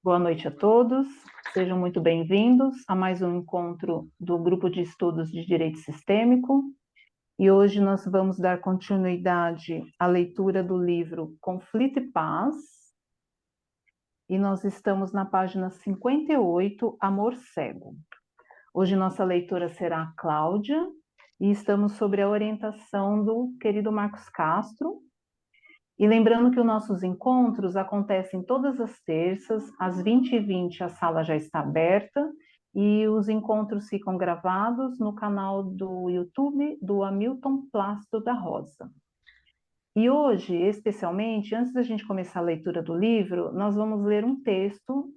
Boa noite a todos, sejam muito bem-vindos a mais um encontro do Grupo de Estudos de Direito Sistêmico. E hoje nós vamos dar continuidade à leitura do livro Conflito e Paz. E nós estamos na página 58, Amor Cego. Hoje nossa leitora será a Cláudia e estamos sobre a orientação do querido Marcos Castro. E lembrando que os nossos encontros acontecem todas as terças, às 20h20 a sala já está aberta e os encontros ficam gravados no canal do YouTube do Hamilton Plácido da Rosa. E hoje, especialmente, antes da gente começar a leitura do livro, nós vamos ler um texto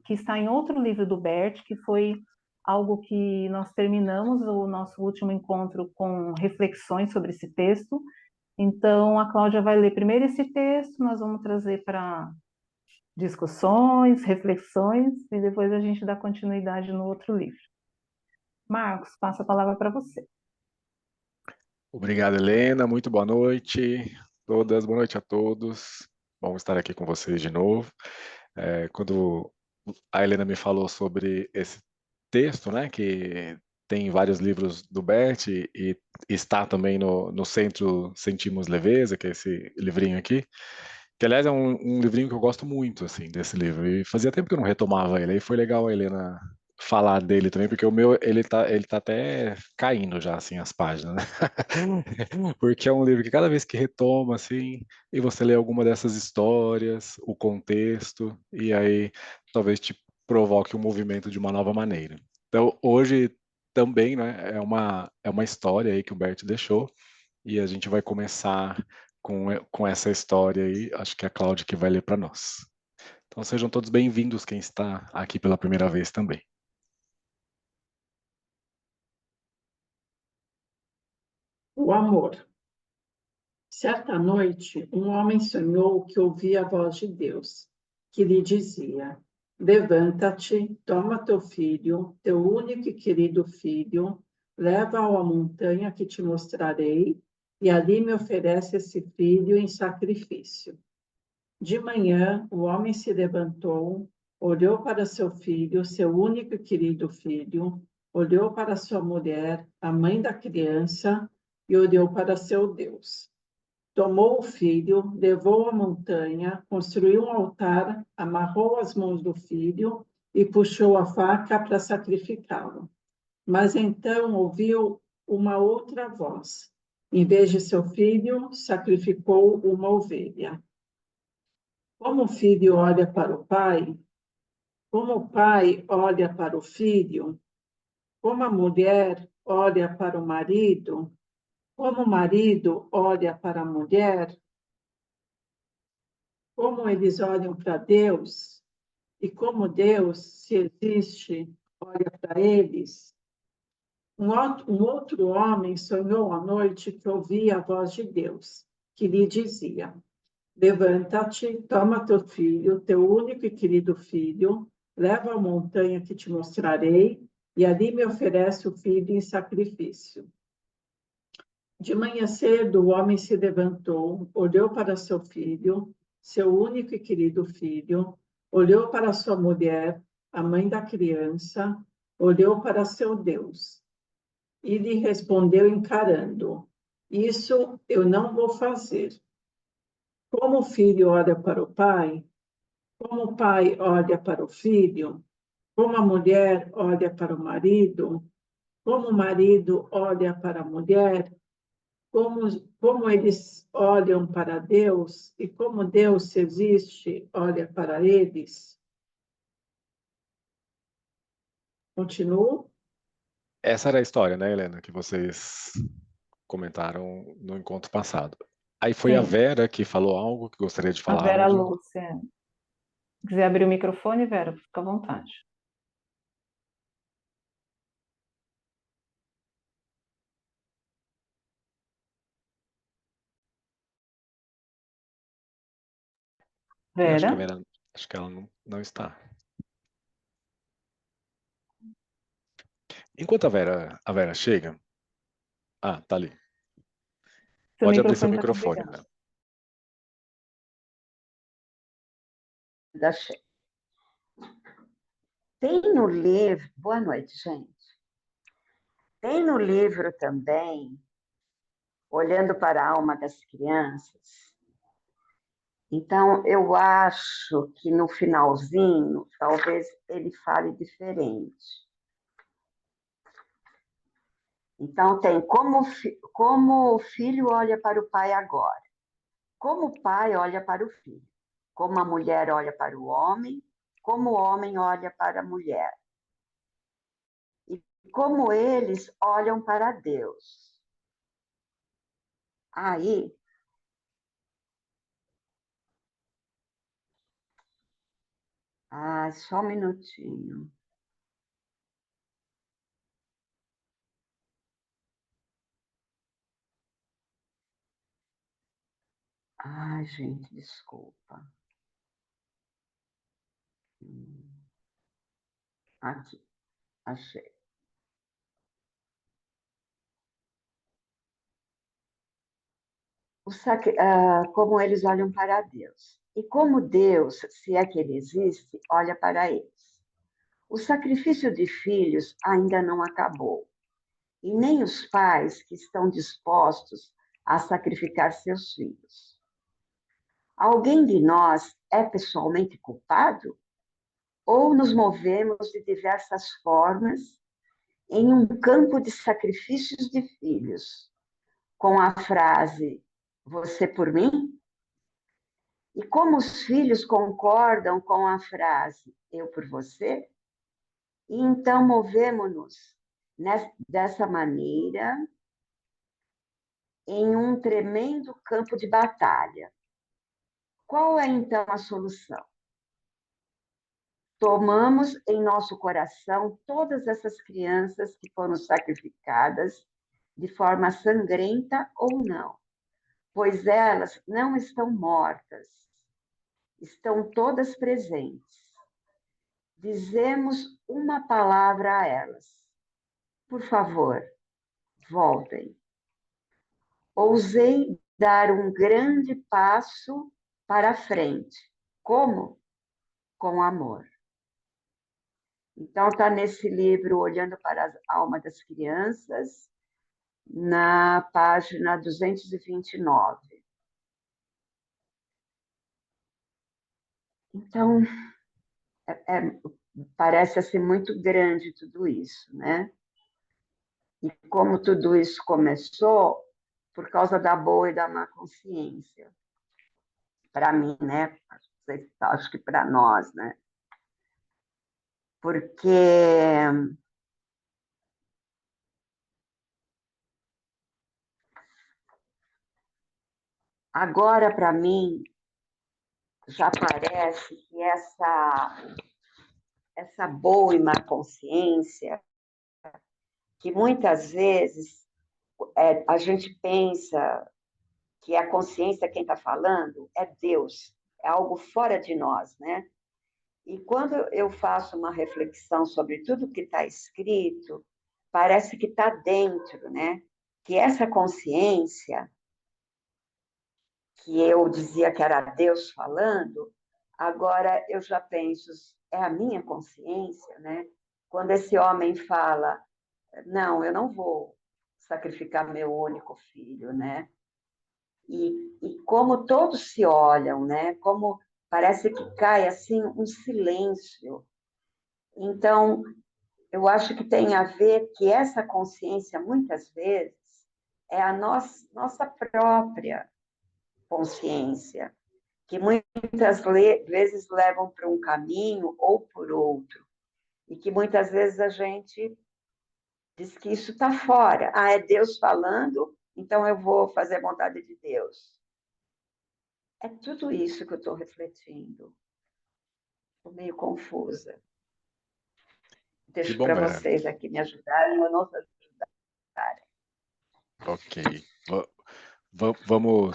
que está em outro livro do Bert, que foi algo que nós terminamos o nosso último encontro com reflexões sobre esse texto. Então, a Cláudia vai ler primeiro esse texto, nós vamos trazer para discussões, reflexões, e depois a gente dá continuidade no outro livro. Marcos, passo a palavra para você. Obrigado, Helena. Muito boa noite todas, boa noite a todos. Bom estar aqui com vocês de novo. Quando a Helena me falou sobre esse texto, né, que tem vários livros do Bert e está também no Centro Sentimos Leveza, que é esse livrinho aqui, que aliás é um livrinho que eu gosto muito, assim, desse livro, e fazia tempo que eu não retomava ele, aí foi legal a Helena falar dele também, porque o meu, ele tá até caindo já, assim, as páginas, né? Porque é um livro que cada vez que retoma, assim, e você lê alguma dessas histórias, o contexto, e aí talvez te provoque um movimento de uma nova maneira. Então, hoje também, né, é uma história aí que o Bert deixou, e a gente vai começar com essa história aí, acho que é a Cláudia que vai ler para nós. Então sejam todos bem-vindos, quem está aqui pela primeira vez também. O amor. Certa noite, um homem sonhou que ouvia a voz de Deus, que lhe dizia: levanta-te, toma teu filho, teu único e querido filho, leva-o à montanha que te mostrarei, e ali me oferece esse filho em sacrifício. De manhã, o homem se levantou, olhou para seu filho, seu único e querido filho, olhou para sua mulher, a mãe da criança, e olhou para seu Deus. Tomou o filho, levou à montanha, construiu um altar, amarrou as mãos do filho e puxou a faca para sacrificá-lo. Mas então ouviu uma outra voz. Em vez de seu filho, sacrificou uma ovelha. Como o filho olha para o pai, como o pai olha para o filho, como a mulher olha para o marido, como o marido olha para a mulher, como eles olham para Deus e como Deus, se existe, olha para eles. Um outro homem sonhou à noite que ouvia a voz de Deus, que lhe dizia: levanta-te, toma teu filho, teu único e querido filho, leva à montanha que te mostrarei, e ali me oferece o filho em sacrifício. De manhã cedo, o homem se levantou, olhou para seu filho, seu único e querido filho, olhou para sua mulher, a mãe da criança, olhou para seu Deus e lhe respondeu encarando: isso eu não vou fazer. Como o filho olha para o pai, como o pai olha para o filho, como a mulher olha para o marido, como o marido olha para a mulher, como eles olham para Deus e como Deus, se existe, olha para eles. Continuo? Essa era a história, né, Helena, que vocês comentaram no encontro passado. Aí foi a Sim, Vera que falou algo, que gostaria de a falar Vera algo. Lúcia. Se quiser abrir o microfone, Vera, fica à vontade. Eu acho que a Vera? Vera, acho que ela não está. Enquanto a Vera chega, tá ali. Seu Pode abrir seu microfone está microfone, desligado. Vera. Achei. Tem no livro... Boa noite, gente. Tem no livro também, Olhando para a Alma das Crianças. Então, eu acho que no finalzinho, talvez ele fale diferente. Então, tem como o filho olha para o pai agora, como o pai olha para o filho, como a mulher olha para o homem, como o homem olha para a mulher, e como eles olham para Deus. Aí, só um minutinho. Ai, gente, desculpa. Aqui, achei. Como eles olham para Deus. E como Deus, se é que ele existe, olha para eles. O sacrifício de filhos ainda não acabou. E nem os pais que estão dispostos a sacrificar seus filhos. Alguém de nós é pessoalmente culpado? Ou nos movemos de diversas formas em um campo de sacrifícios de filhos, com a frase, você por mim? E como os filhos concordam com a frase, eu por você? E então movemos-nos dessa maneira em um tremendo campo de batalha. Qual é então a solução? Tomamos em nosso coração todas essas crianças que foram sacrificadas de forma sangrenta ou não, pois elas não estão mortas, estão todas presentes. Dizemos uma palavra a elas. Por favor, voltem. Ousei dar um grande passo para a frente. Como? Com amor. Então, está nesse livro, Olhando para a Alma das Crianças, na página 229. Então, parece assim muito grande tudo isso, né? E como tudo isso começou por causa da boa e da má consciência. Para mim, né? Acho que para nós, né? Porque agora, para mim, já parece que essa boa e má consciência, que muitas vezes a gente pensa que a consciência, quem está falando, é Deus, é algo fora de nós, né? E quando eu faço uma reflexão sobre tudo que está escrito, parece que está dentro, né? Que essa consciência, que eu dizia que era Deus falando, agora eu já penso, é a minha consciência, né? Quando esse homem fala, não, eu não vou sacrificar meu único filho, né? E como todos se olham, né? Como parece que cai assim um silêncio. Então, eu acho que tem a ver que essa consciência, muitas vezes, é a nossa própria consciência, que muitas vezes levam para um caminho ou por outro, e que muitas vezes a gente diz que isso está fora. É Deus falando, então eu vou fazer a vontade de Deus. É tudo isso que eu estou refletindo. Estou meio confusa. Deixo para Vera. vocês aqui me ajudarem ou não ajudarem. Ok. Vamos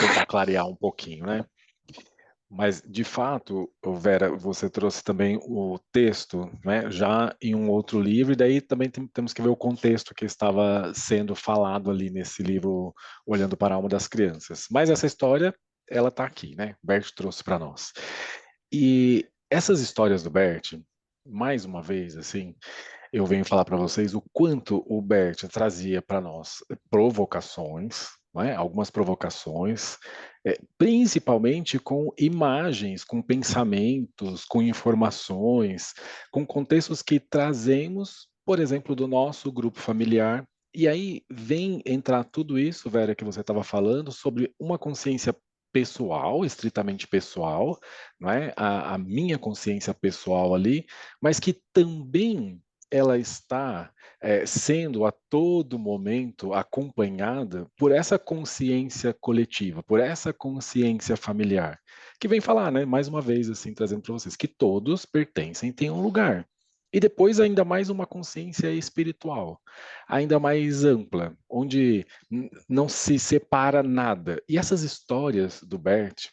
tentar clarear um pouquinho, né? Mas, de fato, Vera, você trouxe também o texto, né, já em um outro livro, e daí também temos que ver o contexto que estava sendo falado ali nesse livro, Olhando para a Alma das Crianças. Mas essa história, ela está aqui, né? Bert trouxe para nós. E essas histórias do Bert, mais uma vez, assim, eu venho falar para vocês o quanto o Bert trazia para nós provocações, não é? Algumas provocações, principalmente com imagens, com pensamentos, com informações, com contextos que trazemos, por exemplo, do nosso grupo familiar. E aí vem entrar tudo isso, Vera, que você estava falando, sobre uma consciência pessoal, estritamente pessoal, não é? A minha consciência pessoal ali, mas que também ela está sendo a todo momento acompanhada por essa consciência coletiva, por essa consciência familiar, que vem falar, né, mais uma vez, assim, trazendo para vocês, que todos pertencem, têm um lugar. E depois ainda mais uma consciência espiritual, ainda mais ampla, onde não se separa nada. E essas histórias do Bert,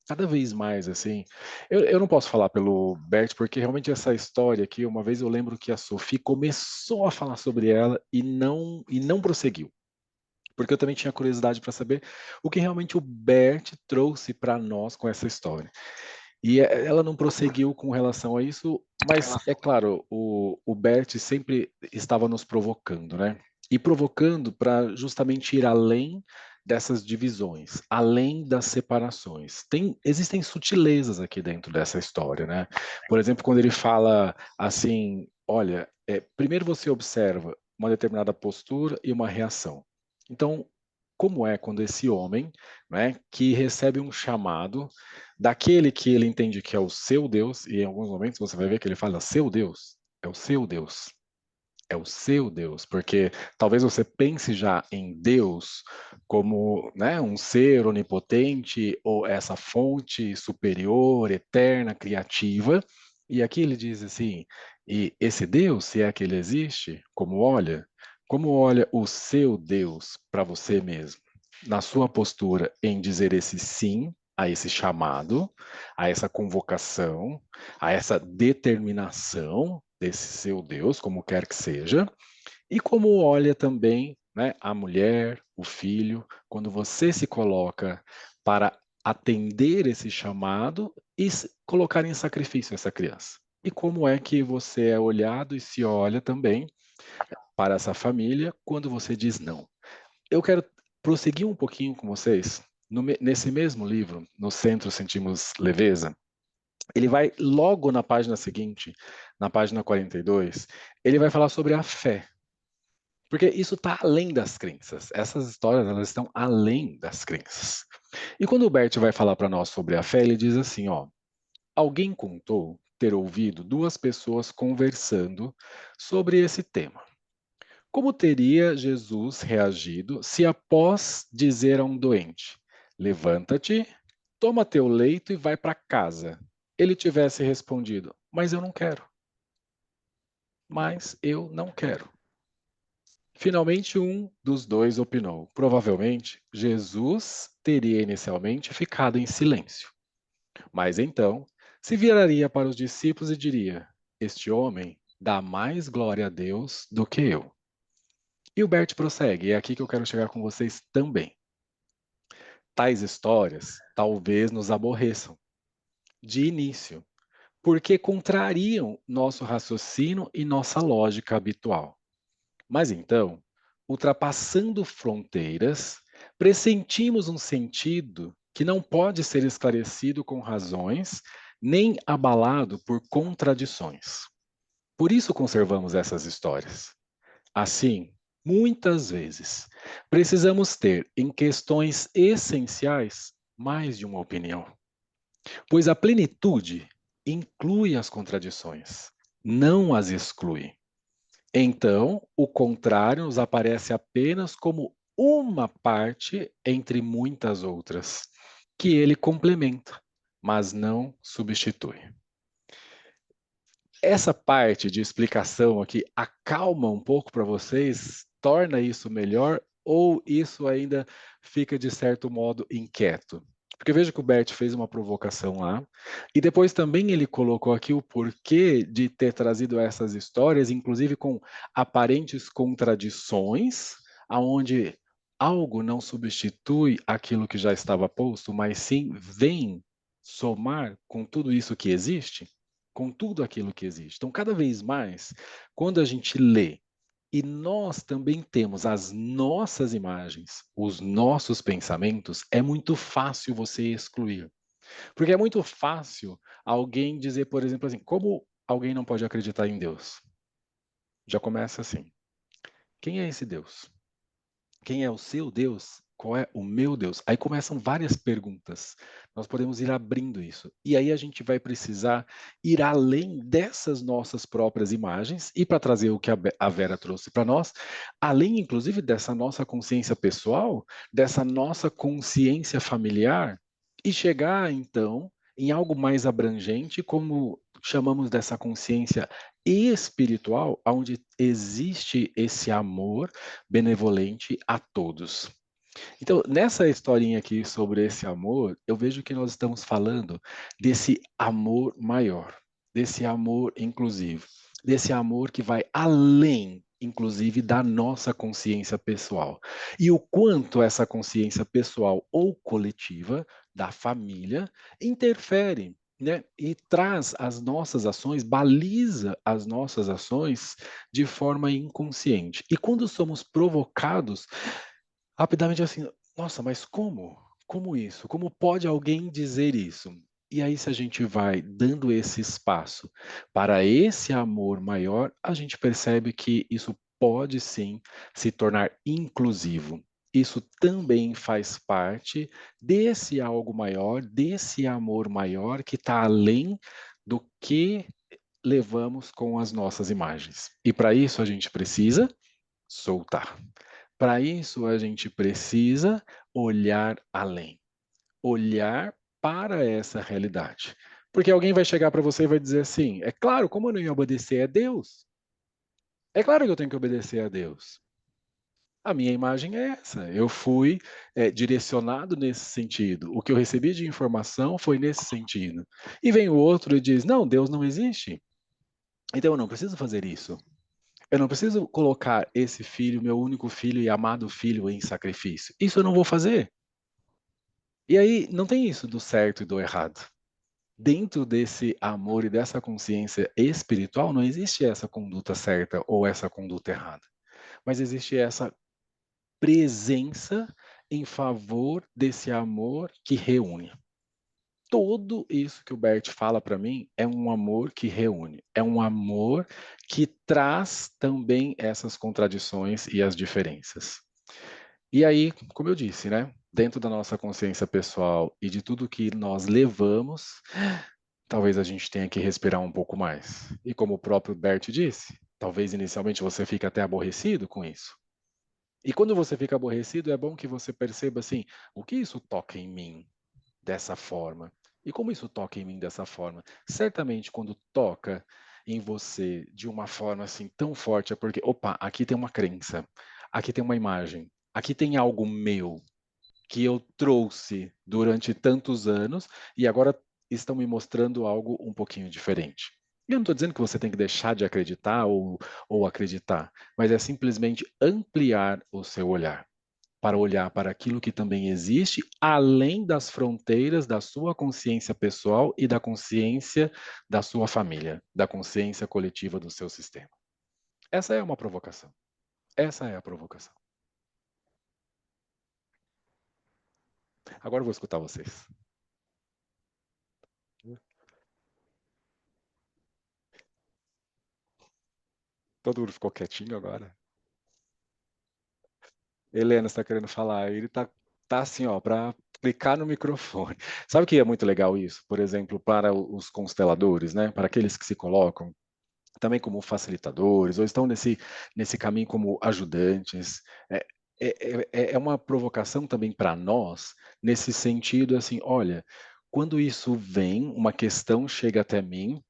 cada vez mais, assim, eu não posso falar pelo Bert, porque realmente essa história aqui, uma vez eu lembro que a Sophie começou a falar sobre ela e não prosseguiu. Porque eu também tinha curiosidade para saber o que realmente o Bert trouxe para nós com essa história. E ela não prosseguiu com relação a isso, mas é claro, o Bert sempre estava nos provocando, né? E provocando para justamente ir além dessas divisões, além das separações. Existem sutilezas aqui dentro dessa história, né? Por exemplo, quando ele fala assim, olha, primeiro você observa uma determinada postura e uma reação. Então, como é quando esse homem, né, que recebe um chamado daquele que ele entende que é o seu Deus, e em alguns momentos você vai ver que ele fala seu Deus, é o seu Deus, é o seu Deus, porque talvez você pense já em Deus como, né, um ser onipotente ou essa fonte superior, eterna, criativa, e aqui ele diz assim, e esse Deus, se é que ele existe, como olha o seu Deus para você mesmo, na sua postura em dizer esse sim a esse chamado, a essa convocação, a essa determinação desse seu Deus, como quer que seja, e como olha também, né, a mulher, o filho, quando você se coloca para atender esse chamado e colocar em sacrifício essa criança. E como é que você é olhado e se olha também para essa família quando você diz não. Eu quero prosseguir um pouquinho com vocês. Nesse mesmo livro, No Centro Sentimos Leveza, ele vai logo na página seguinte, na página 42, ele vai falar sobre a fé. Porque isso está além das crenças. Essas histórias, elas estão além das crenças. E quando o Bert vai falar para nós sobre a fé, ele diz assim, ó, alguém contou ter ouvido duas pessoas conversando sobre esse tema. Como teria Jesus reagido se, após dizer a um doente, levanta-te, toma teu leito e vai para casa, ele tivesse respondido, mas eu não quero. Mas eu não quero. Finalmente, um dos dois opinou. Provavelmente, Jesus teria inicialmente ficado em silêncio. Mas então, se viraria para os discípulos e diria, este homem dá mais glória a Deus do que eu. E o Bert prossegue, é aqui que eu quero chegar com vocês também. Tais histórias talvez nos aborreçam, de início, porque contrariam nosso raciocínio e nossa lógica habitual. Mas então, ultrapassando fronteiras, pressentimos um sentido que não pode ser esclarecido com razões, nem abalado por contradições. Por isso conservamos essas histórias. Assim, muitas vezes, precisamos ter, em questões essenciais, mais de uma opinião, pois a plenitude inclui as contradições, não as exclui. Então, o contrário nos aparece apenas como uma parte entre muitas outras, que ele complementa, mas não substitui. Essa parte de explicação aqui acalma um pouco para vocês? Torna isso melhor ou isso ainda fica, de certo modo, inquieto? Porque veja que o Bert fez uma provocação lá, e depois também ele colocou aqui o porquê de ter trazido essas histórias, inclusive com aparentes contradições, aonde algo não substitui aquilo que já estava posto, mas sim vem somar com tudo isso que existe. com tudo aquilo que existe. Então, cada vez mais, quando a gente lê e nós também temos as nossas imagens, os nossos pensamentos, é muito fácil você excluir. Porque é muito fácil alguém dizer, por exemplo, assim, como alguém não pode acreditar em Deus? Já começa assim. Quem é esse Deus? Quem é o seu Deus? Qual é o meu Deus? Aí começam várias perguntas. Nós podemos ir abrindo isso. E aí a gente vai precisar ir além dessas nossas próprias imagens e para trazer o que a Vera trouxe para nós, além inclusive dessa nossa consciência pessoal, dessa nossa consciência familiar e chegar então em algo mais abrangente, como chamamos dessa consciência espiritual, onde existe esse amor benevolente a todos. Então, nessa historinha aqui sobre esse amor, eu vejo que nós estamos falando desse amor maior, desse amor inclusivo, desse amor que vai além, inclusive, da nossa consciência pessoal. E o quanto essa consciência pessoal ou coletiva, da família, interfere, né? E traz as nossas ações, baliza as nossas ações de forma inconsciente. E quando somos provocados rapidamente assim, nossa, mas como? Como isso? Como pode alguém dizer isso? E aí, se a gente vai dando esse espaço para esse amor maior, a gente percebe que isso pode sim se tornar inclusivo. Isso também faz parte desse algo maior, desse amor maior que está além do que levamos com as nossas imagens. E para isso a gente precisa soltar. Para isso, a gente precisa olhar além, olhar para essa realidade. Porque alguém vai chegar para você e vai dizer assim: é claro, como eu não ia obedecer a Deus? É claro que eu tenho que obedecer a Deus. A minha imagem é essa. Eu fui direcionado nesse sentido. O que eu recebi de informação foi nesse sentido. E vem o outro e diz: não, Deus não existe. Então eu não preciso fazer isso. Eu não preciso colocar esse filho, meu único filho e amado filho, em sacrifício. Isso eu não vou fazer. E aí, não tem isso do certo e do errado. Dentro desse amor e dessa consciência espiritual, não existe essa conduta certa ou essa conduta errada. Mas existe essa presença em favor desse amor que reúne. Tudo isso que o Bert fala para mim é um amor que reúne, é um amor que traz também essas contradições e as diferenças. E aí, como eu disse, né, dentro da nossa consciência pessoal e de tudo que nós levamos, talvez a gente tenha que respirar um pouco mais. E como o próprio Bert disse, talvez inicialmente você fique até aborrecido com isso. E quando você fica aborrecido, é bom que você perceba assim, o que isso toca em mim dessa forma? E como isso toca em mim dessa forma? Certamente quando toca em você de uma forma assim tão forte, é porque, opa, aqui tem uma crença, aqui tem uma imagem, aqui tem algo meu que eu trouxe durante tantos anos e agora estão me mostrando algo um pouquinho diferente. Eu não estou dizendo que você tem que deixar de acreditar ou acreditar, mas é simplesmente ampliar o seu olhar para olhar para aquilo que também existe além das fronteiras da sua consciência pessoal e da consciência da sua família, da consciência coletiva do seu sistema. Essa é uma provocação. Essa é a provocação. Agora eu vou escutar vocês. Todo mundo ficou quietinho agora? Helena está querendo falar. Ele tá assim, ó, para clicar no microfone. Sabe o que é muito legal isso? Por exemplo, para os consteladores, né? Para aqueles que se colocam também como facilitadores, ou estão nesse caminho como ajudantes. É uma provocação também para nós, nesse sentido, assim, olha, quando isso vem, uma questão chega até mim,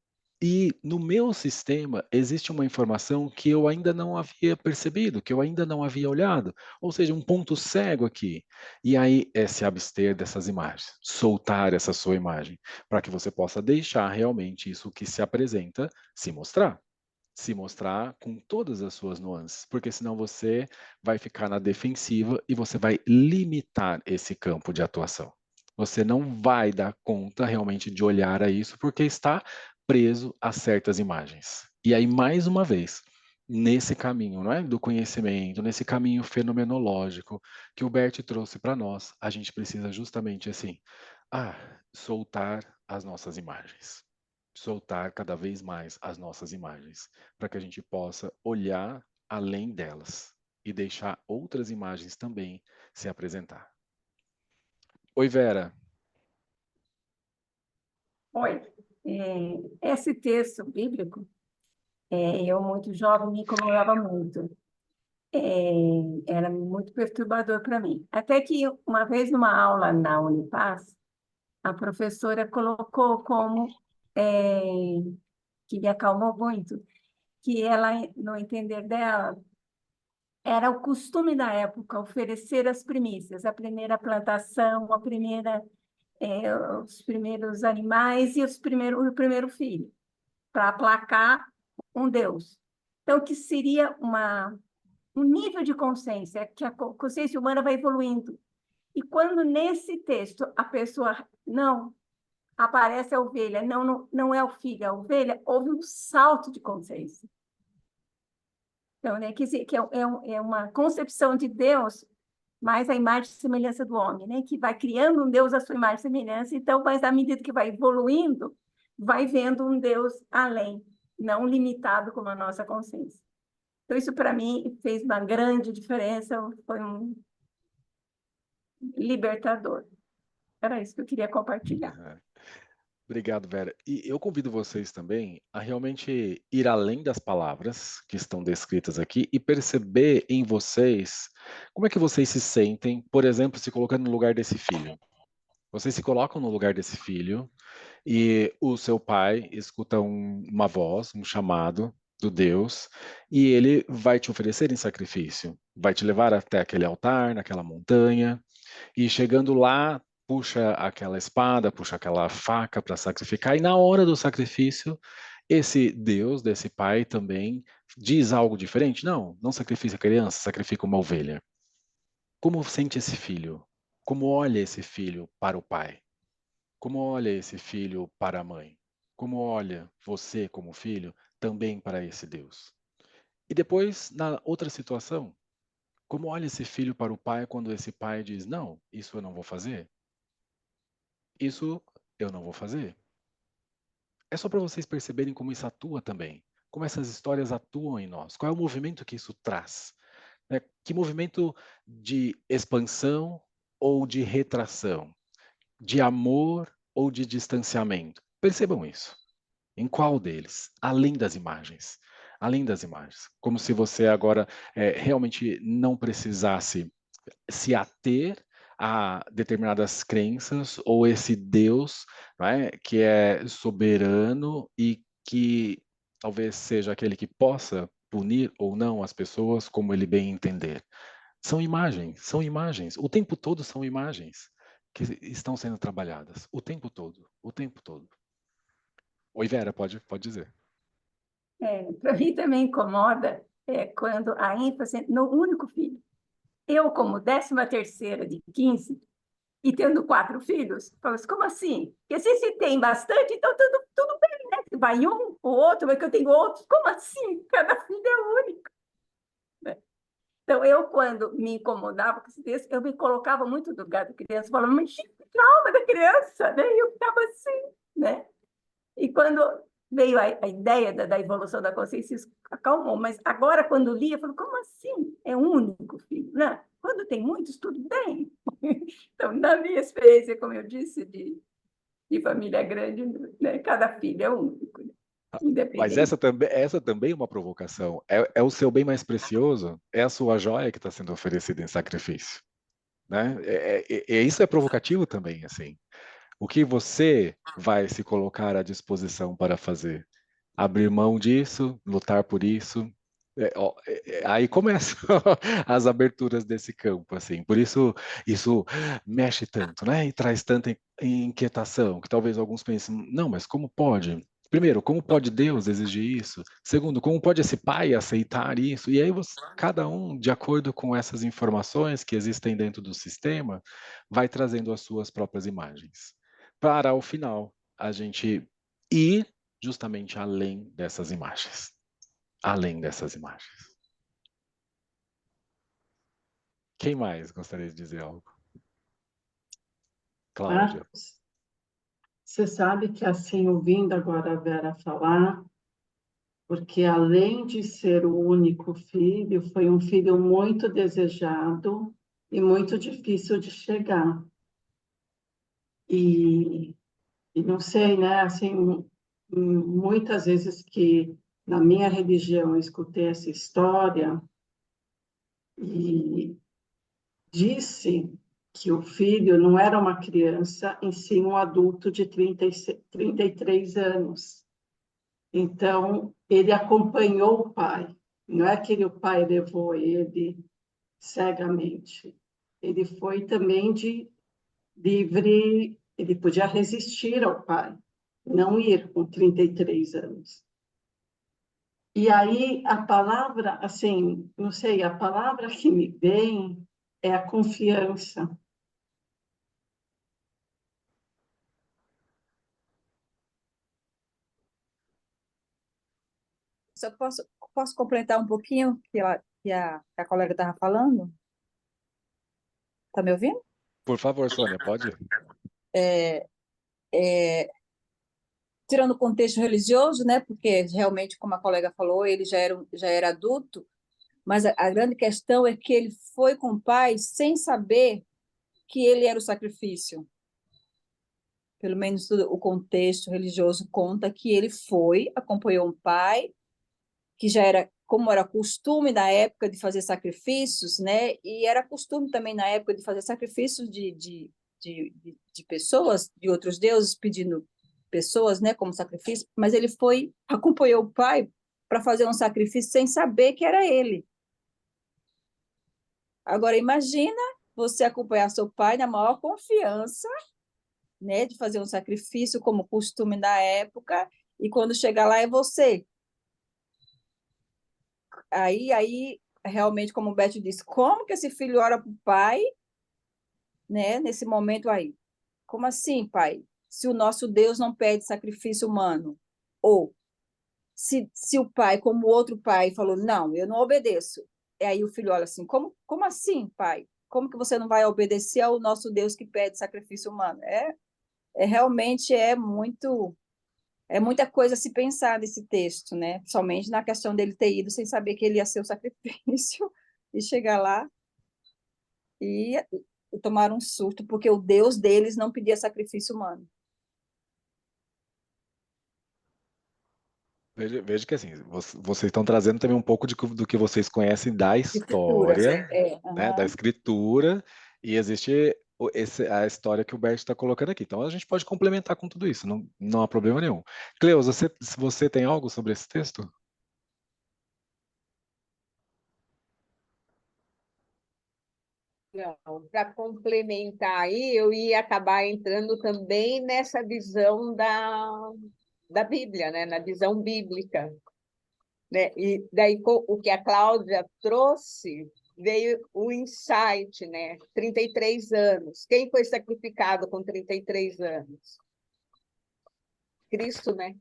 e no meu sistema existe uma informação que eu ainda não havia percebido, que eu ainda não havia olhado, ou seja, um ponto cego aqui. E aí é se abster dessas imagens, soltar essa sua imagem, para que você possa deixar realmente isso que se apresenta se mostrar com todas as suas nuances, porque senão você vai ficar na defensiva e você vai limitar esse campo de atuação. Você não vai dar conta realmente de olhar a isso porque está preso a certas imagens. E aí, mais uma vez, nesse caminho, não é, do conhecimento, nesse caminho fenomenológico que o Bert trouxe para nós, a gente precisa justamente assim, soltar as nossas imagens. Soltar cada vez mais as nossas imagens, para que a gente possa olhar além delas e deixar outras imagens também se apresentar. Oi, Vera. Oi, esse texto bíblico, eu muito jovem me incomodava muito. Era muito perturbador para mim. Até que uma vez numa aula na Unipaz, a professora colocou como que me acalmou muito, que ela, no entender dela, era o costume da época oferecer as primícias, a primeira plantação, os primeiros animais e o primeiro filho, para aplacar um Deus. Então, que seria um nível de consciência, que a consciência humana vai evoluindo. E quando nesse texto a pessoa não aparece a ovelha, não é o filho, é a ovelha, houve um salto de consciência. Então, né, que é uma concepção de Deus mais a imagem e semelhança do homem, né, que vai criando um Deus à sua imagem e semelhança. Então, mas à medida que vai evoluindo, vai vendo um Deus além, não limitado como a nossa consciência. Então, isso para mim fez uma grande diferença, foi um libertador. Era isso que eu queria compartilhar. Obrigado, Vera. E eu convido vocês também a realmente ir além das palavras que estão descritas aqui e perceber em vocês como é que vocês se sentem, por exemplo, se colocando no lugar desse filho. Vocês se colocam no lugar desse filho e o seu pai escuta uma voz, um chamado do Deus, e ele vai te oferecer em sacrifício, vai te levar até aquele altar, naquela montanha, e chegando lá, puxa aquela espada, puxa aquela faca para sacrificar, e na hora do sacrifício, esse Deus, desse pai também, diz algo diferente? Não, não sacrifica a criança, sacrifica uma ovelha. Como sente esse filho? Como olha esse filho para o pai? Como olha esse filho para a mãe? Como olha você, como filho, também para esse Deus? E depois, na outra situação, como olha esse filho para o pai quando esse pai diz: Não, isso eu não vou fazer? Isso eu não vou fazer. É só para vocês perceberem como isso atua também, como essas histórias atuam em nós, qual é o movimento que isso traz, né? Que movimento de expansão ou de retração, de amor ou de distanciamento. Percebam isso. Em qual deles? Além das imagens. Além das imagens. Como se você agora realmente não precisasse se ater a determinadas crenças ou esse Deus, não é, que é soberano e que talvez seja aquele que possa punir ou não as pessoas como ele bem entender. São imagens. O tempo todo são imagens que estão sendo trabalhadas. O tempo todo, o tempo todo. Oi, Vera, pode dizer. Para mim também incomoda quando a ênfase no único filho. Eu, como 13ª de 15, e tendo 4 filhos, falo assim, como assim? Porque se tem bastante, então tudo bem, né? Vai um, o outro, vai que eu tenho outros. Como assim? Cada filho é único. Né? Então, eu, quando me incomodava com esse texto, eu me colocava muito no lugar da criança, falava, mas que trauma da criança, né? E eu ficava assim, né? E quando veio a ideia da evolução da consciência, isso acalmou. Mas agora, quando li, eu falo, como assim? É um único filho? Não, quando tem muitos, tudo bem. Então, na minha experiência, como eu disse, de família grande, né, cada filho é único, né? Mas Independente. essa também é uma provocação. É o seu bem mais precioso, é a sua joia que está sendo oferecida em sacrifício. Né? Isso é provocativo também, assim. O que você vai se colocar à disposição para fazer? Abrir mão disso, lutar por isso? Aí começam as aberturas desse campo, assim. Por isso mexe tanto, né? E traz tanta inquietação, que talvez alguns pensem, não, mas como pode? Primeiro, como pode Deus exigir isso? Segundo, como pode esse pai aceitar isso? E aí cada um, de acordo com essas informações que existem dentro do sistema, vai trazendo as suas próprias imagens. Para, ao final, a gente ir justamente além dessas imagens. Além dessas imagens. Quem mais gostaria de dizer algo? Cláudia. Marcos, você sabe que assim, ouvindo agora a Vera falar, porque além de ser o único filho, foi um filho muito desejado e muito difícil de chegar. E não sei, né? Assim, muitas vezes que na minha religião eu escutei essa história e disse que o filho não era uma criança, em si um adulto de 33 anos. Então, ele acompanhou o pai. Não é que o pai levou ele cegamente. Ele foi também de livre, ele podia resistir ao pai, não ir com 33 anos. E aí a palavra, assim, não sei, a palavra que me vem é a confiança. Só posso completar um pouquinho que a colega estava falando? Está me ouvindo? Por favor, Sônia, pode ir. Tirando o contexto religioso, né? Porque realmente, como a colega falou, ele já era adulto, mas a grande questão é que ele foi com o pai sem saber que ele era o sacrifício. Pelo menos o contexto religioso conta que ele foi, acompanhou um pai, que já era, como era costume na época de fazer sacrifícios, né? E era costume também na época de fazer sacrifícios de pessoas, de outros deuses, pedindo pessoas, né, como sacrifício, mas ele foi, acompanhou o pai para fazer um sacrifício sem saber que era ele. Agora, imagina você acompanhar seu pai na maior confiança, né, de fazer um sacrifício como costume da época, e quando chegar lá é você. Aí realmente, como o Beth disse, como que esse filho ora para o pai, né, nesse momento aí? Como assim, pai? Se o nosso Deus não pede sacrifício humano? Ou se o pai, como o outro pai, falou, não, eu não obedeço. E aí o filho olha assim, como assim, pai? Como que você não vai obedecer ao nosso Deus que pede sacrifício humano? Realmente é muita coisa a se pensar nesse texto, né? Somente na questão dele ter ido sem saber que ele ia ser o sacrifício e chegar lá e tomar um surto, porque o Deus deles não pedia sacrifício humano. Veja que assim, vocês estão trazendo também um pouco do que vocês conhecem da Escrituras, história, né, da uhum. escritura, e existe a história que o Bert está colocando aqui. Então a gente pode complementar com tudo isso, não há problema nenhum. Cleusa, você tem algo sobre esse texto? Não, para complementar aí, eu ia acabar entrando também nessa visão da Bíblia, né? Na visão bíblica. Né? E daí o que a Cláudia trouxe veio o insight, né? 33 anos. Quem foi sacrificado com 33 anos? Cristo, né?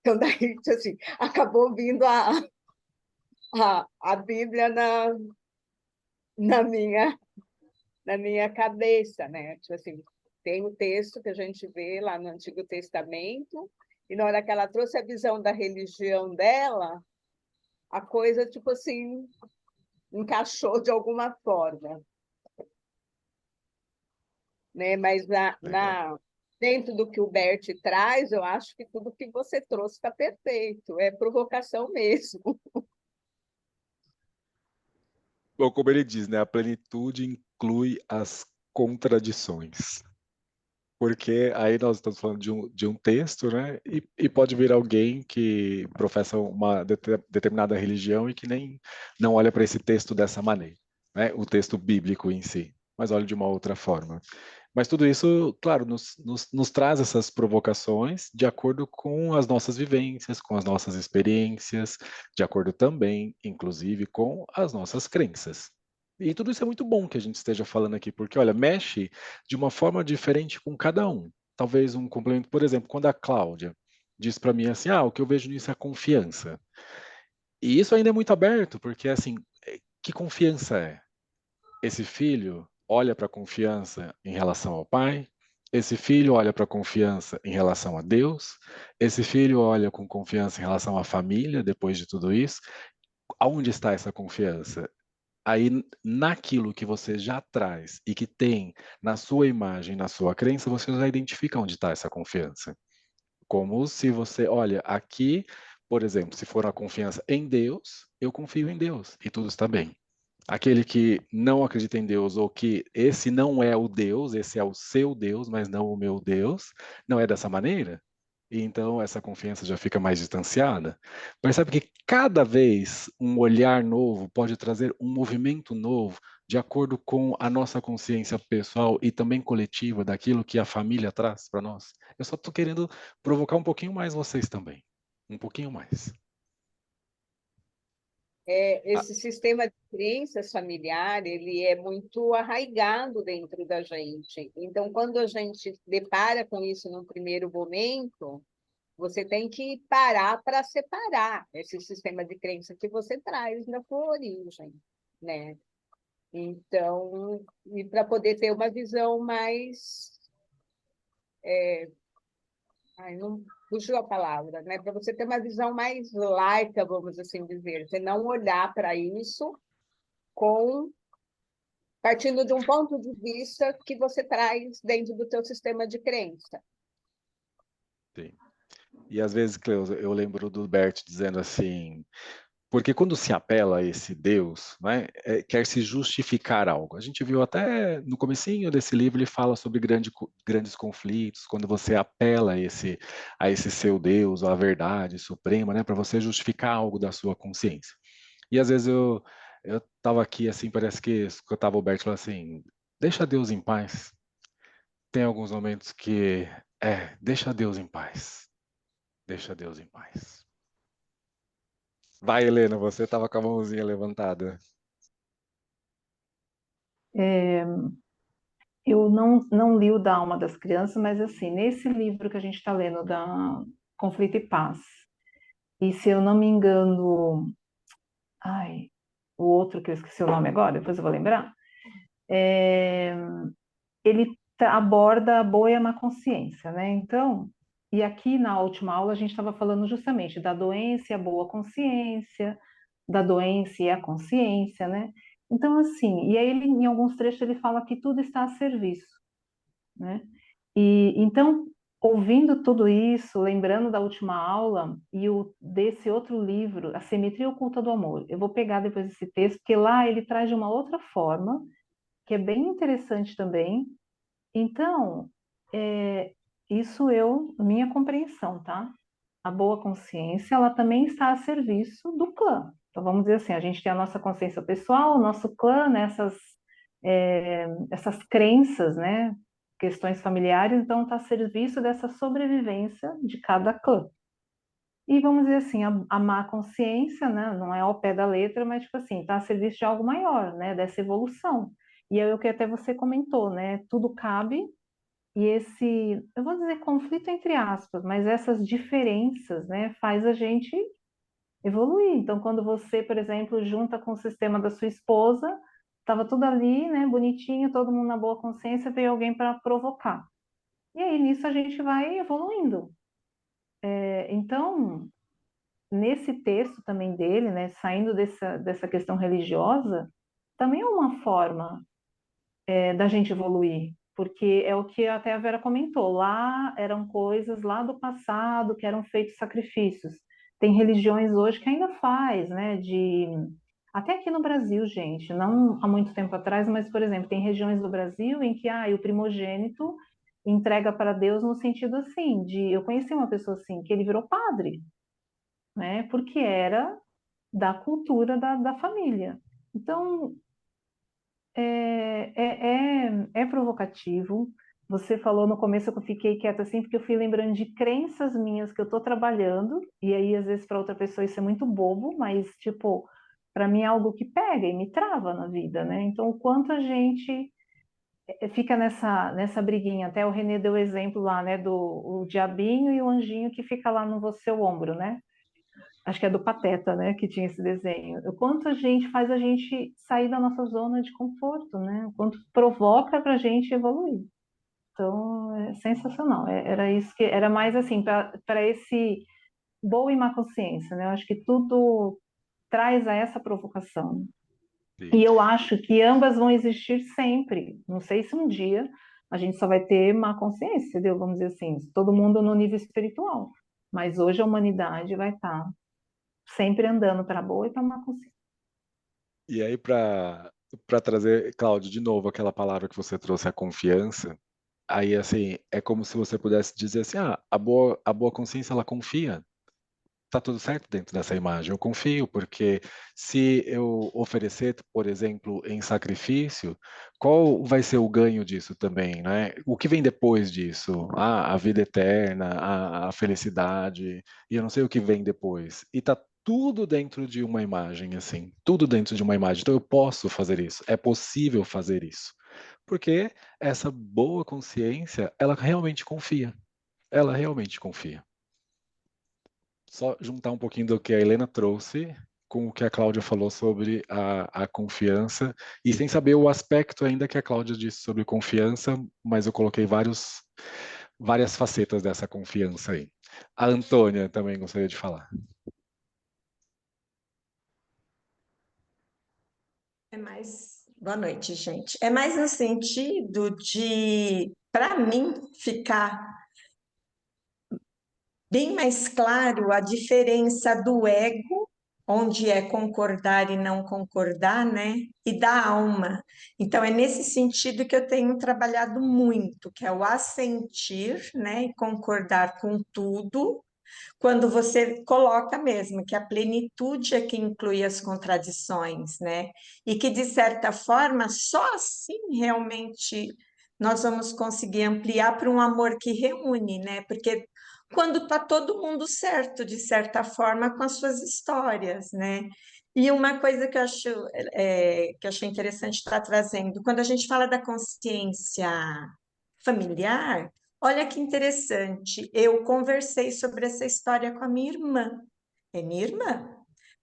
Então, daí, assim, acabou vindo a Bíblia na minha cabeça, né? Tipo assim, tem o texto que a gente vê lá no Antigo Testamento, e na hora que ela trouxe a visão da religião dela, a coisa, tipo assim, encaixou de alguma forma. Né? Mas dentro do que o Bert traz, eu acho que tudo que você trouxe está perfeito, é provocação mesmo. Bom, como ele diz, né, a plenitude inclui as contradições. Porque aí nós estamos falando de um texto, né? E pode vir alguém que professa uma determinada religião e que nem não olha para esse texto dessa maneira, né? O texto bíblico em si, mas olha de uma outra forma. Mas tudo isso, claro, nos traz essas provocações de acordo com as nossas vivências, com as nossas experiências, de acordo também, inclusive, com as nossas crenças. E tudo isso é muito bom que a gente esteja falando aqui, porque, olha, mexe de uma forma diferente com cada um. talvez um complemento, por exemplo, quando a Cláudia diz para mim assim, o que eu vejo nisso é a confiança. E isso ainda é muito aberto, porque assim, que confiança é? Esse filho olha para a confiança em relação ao pai, esse filho olha para a confiança em relação a Deus, esse filho olha com confiança em relação à família, depois de tudo isso. Aonde está essa confiança? Aí, naquilo que você já traz e que tem na sua imagem, na sua crença, você já identifica onde está essa confiança. Como se você, olha, aqui, por exemplo, se for a confiança em Deus, eu confio em Deus e tudo está bem. Aquele que não acredita em Deus ou que esse não é o Deus, esse é o seu Deus, mas não o meu Deus, não é dessa maneira? E então essa confiança já fica mais distanciada. Percebe que cada vez um olhar novo pode trazer um movimento novo de acordo com a nossa consciência pessoal e também coletiva daquilo que a família traz para nós. Eu só estou querendo provocar um pouquinho mais vocês também. Um pouquinho mais. Esse sistema de crenças familiar, ele é muito arraigado dentro da gente. Então, quando a gente depara com isso no primeiro momento, você tem que parar para separar esse sistema de crença que você traz da sua origem, né? Então, e para poder ter uma visão mais... não fugiu a palavra, né? Para você ter uma visão mais laica, vamos assim dizer. Você não olhar para isso partindo de um ponto de vista que você traz dentro do teu sistema de crença. Sim. E às vezes, Cleusa, eu lembro do Bert dizendo assim, porque quando se apela a esse Deus, né, quer se justificar algo. A gente viu até no comecinho desse livro, ele fala sobre grandes conflitos, quando você apela a esse seu Deus, ou a verdade suprema, né, para você justificar algo da sua consciência. E às vezes eu estava aqui, assim, parece que escutava o Bert falar assim, deixa Deus em paz. Tem alguns momentos que, deixa Deus em paz. Deixa Deus em paz. Vai, Helena, você estava com a mãozinha levantada. Eu não li o da Alma das Crianças, mas assim, nesse livro que a gente está lendo, da Conflito e Paz, e se eu não me engano, o outro que eu esqueci o nome agora, depois eu vou lembrar, ele aborda a boa e a má consciência, né? Então, e aqui na última aula a gente estava falando justamente da doença e a boa consciência, da doença e a consciência, né? Então, assim, e aí ele, em alguns trechos ele fala que tudo está a serviço, né? E então, ouvindo tudo isso, lembrando da última aula e desse outro livro, A Simetria Oculta do Amor, eu vou pegar depois esse texto, porque lá ele traz de uma outra forma, que é bem interessante também. Então, isso minha compreensão, tá? A boa consciência, ela também está a serviço do clã. Então, vamos dizer assim, a gente tem a nossa consciência pessoal, o nosso clã, né, essas crenças, né, questões familiares, então está a serviço dessa sobrevivência de cada clã. E vamos dizer assim, a má consciência, né, não é ao pé da letra, mas tipo assim, está a serviço de algo maior, né, dessa evolução. E é o que até você comentou, né, tudo cabe, e eu vou dizer conflito entre aspas, mas essas diferenças, né, faz a gente evoluir. Então, quando você, por exemplo, junta com o sistema da sua esposa, estava tudo ali, né, bonitinho, todo mundo na boa consciência, veio alguém para provocar. E aí, nisso, a gente vai evoluindo. Então, nesse texto também dele, né, saindo dessa questão religiosa, também é uma forma da gente evoluir, porque é o que até a Vera comentou, lá eram coisas lá do passado que eram feitos sacrifícios. Tem religiões hoje que ainda faz, né, até aqui no Brasil, gente, não há muito tempo atrás, mas, por exemplo, tem regiões do Brasil em que o primogênito entrega para Deus no sentido assim, eu conheci uma pessoa assim, que ele virou padre, né, porque era da cultura da família. Então, é provocativo. Você falou no começo que eu fiquei quieta assim, porque eu fui lembrando de crenças minhas que eu estou trabalhando, e aí às vezes para outra pessoa isso é muito bobo, mas tipo, para mim é algo que pega e me trava na vida, né? Então, o quanto a gente fica nessa briguinha. Até o René deu o exemplo lá, né, do o diabinho e o anjinho que fica lá no seu ombro, né? Acho que é do Pateta, né, que tinha esse desenho. O quanto a gente faz a gente sair da nossa zona de conforto, né? O quanto provoca para a gente evoluir. Então, é sensacional. Era isso que era mais assim para esse boa e má consciência, né? Eu acho que tudo traz a essa provocação. Sim. E eu acho que ambas vão existir sempre. Não sei se um dia a gente só vai ter má consciência, entendeu? Vamos dizer assim, todo mundo no nível espiritual. Mas hoje a humanidade vai estar sempre andando para boa e para má consciência. E aí, para trazer, Cláudio, de novo aquela palavra que você trouxe, a confiança, aí assim, é como se você pudesse dizer assim, a boa consciência, ela confia. Tá tudo certo dentro dessa imagem. Eu confio, porque se eu oferecer, por exemplo, em sacrifício, qual vai ser o ganho disso também, né? O que vem depois disso? A vida eterna, a felicidade, e eu não sei o que vem depois. E tá tudo dentro de uma imagem, assim, tudo dentro de uma imagem. Então eu posso fazer isso, é possível fazer isso. Porque essa boa consciência, ela realmente confia. Ela realmente confia. Só juntar um pouquinho do que a Helena trouxe com o que a Cláudia falou sobre a confiança, e sem saber o aspecto ainda que a Cláudia disse sobre confiança, mas eu coloquei várias facetas dessa confiança aí. A Antônia também gostaria de falar. Boa noite, gente. É mais no sentido de, para mim, ficar bem mais claro a diferença do ego, onde é concordar e não concordar, né? E da alma. Então, é nesse sentido que eu tenho trabalhado muito, que é o assentir, né? E concordar com tudo, quando você coloca mesmo que a plenitude é que inclui as contradições, né? E que, de certa forma, só assim realmente nós vamos conseguir ampliar para um amor que reúne, né? Porque quando está todo mundo certo, de certa forma, com as suas histórias, né? E uma coisa que eu acho que eu achei interessante estar trazendo, quando a gente fala da consciência familiar, olha que interessante, eu conversei sobre essa história com a minha irmã. É minha irmã,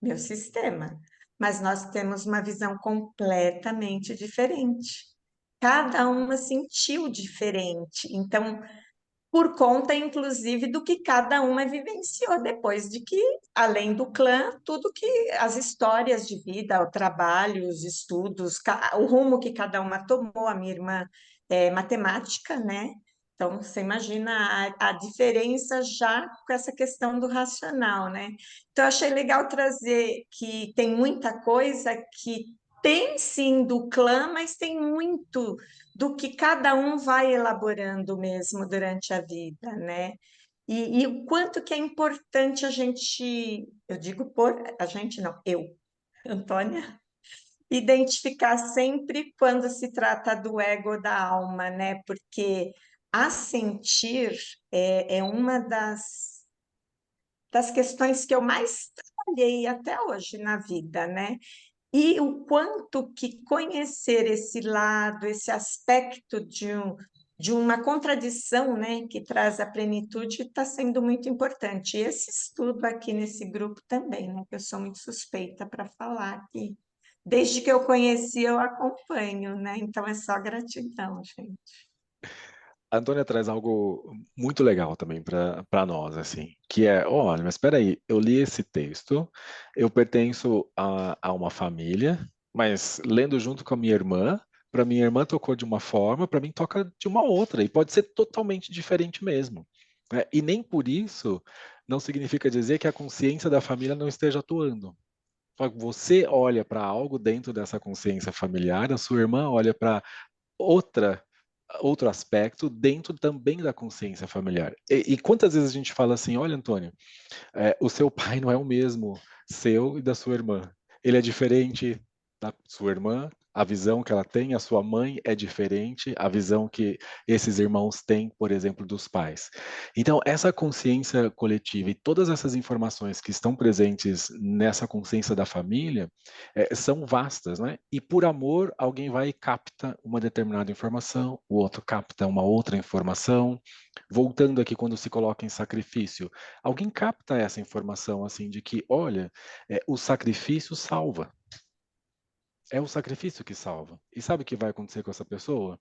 meu sistema. Mas nós temos uma visão completamente diferente. Cada uma sentiu diferente. Então, por conta, inclusive, do que cada uma vivenciou depois de que, além do clã, tudo que as histórias de vida, o trabalho, os estudos, o rumo que cada uma tomou. A minha irmã é matemática, né? Então, você imagina a diferença já com essa questão do racional, né? Então, eu achei legal trazer que tem muita coisa que tem sim do clã, mas tem muito do que cada um vai elaborando mesmo durante a vida, né? E o quanto que é importante a gente, eu digo por a gente não, eu, Antônia, identificar sempre quando se trata do ego ou da alma, né? Porque assentir é uma das questões que eu mais trabalhei até hoje na vida, né? E o quanto que conhecer esse lado, esse aspecto de uma contradição, né, que traz a plenitude, está sendo muito importante. E esse estudo aqui nesse grupo também, né, que eu sou muito suspeita para falar que desde que eu conheci eu acompanho, né? Então é só gratidão, gente. A Antônia traz algo muito legal também para nós, assim, que é, olha, mas espera aí, eu li esse texto, eu pertenço a uma família, mas lendo junto com a minha irmã, para minha irmã tocou de uma forma, para mim toca de uma outra, e pode ser totalmente diferente mesmo, né? E nem por isso não significa dizer que a consciência da família não esteja atuando. Só que você olha para algo dentro dessa consciência familiar, a sua irmã olha para outra outro aspecto dentro também da consciência familiar. E quantas vezes a gente fala assim, olha, Antônio, o seu pai não é o mesmo seu e da sua irmã. Ele é diferente da sua irmã A visão que ela tem, a sua mãe, é diferente, a visão que esses irmãos têm, por exemplo, dos pais. Então, essa consciência coletiva e todas essas informações que estão presentes nessa consciência da família são vastas, né? E por amor, alguém vai e capta uma determinada informação, o outro capta uma outra informação. Voltando aqui, quando se coloca em sacrifício, alguém capta essa informação assim de que, olha, o sacrifício salva. É o sacrifício que salva. E sabe o que vai acontecer com essa pessoa?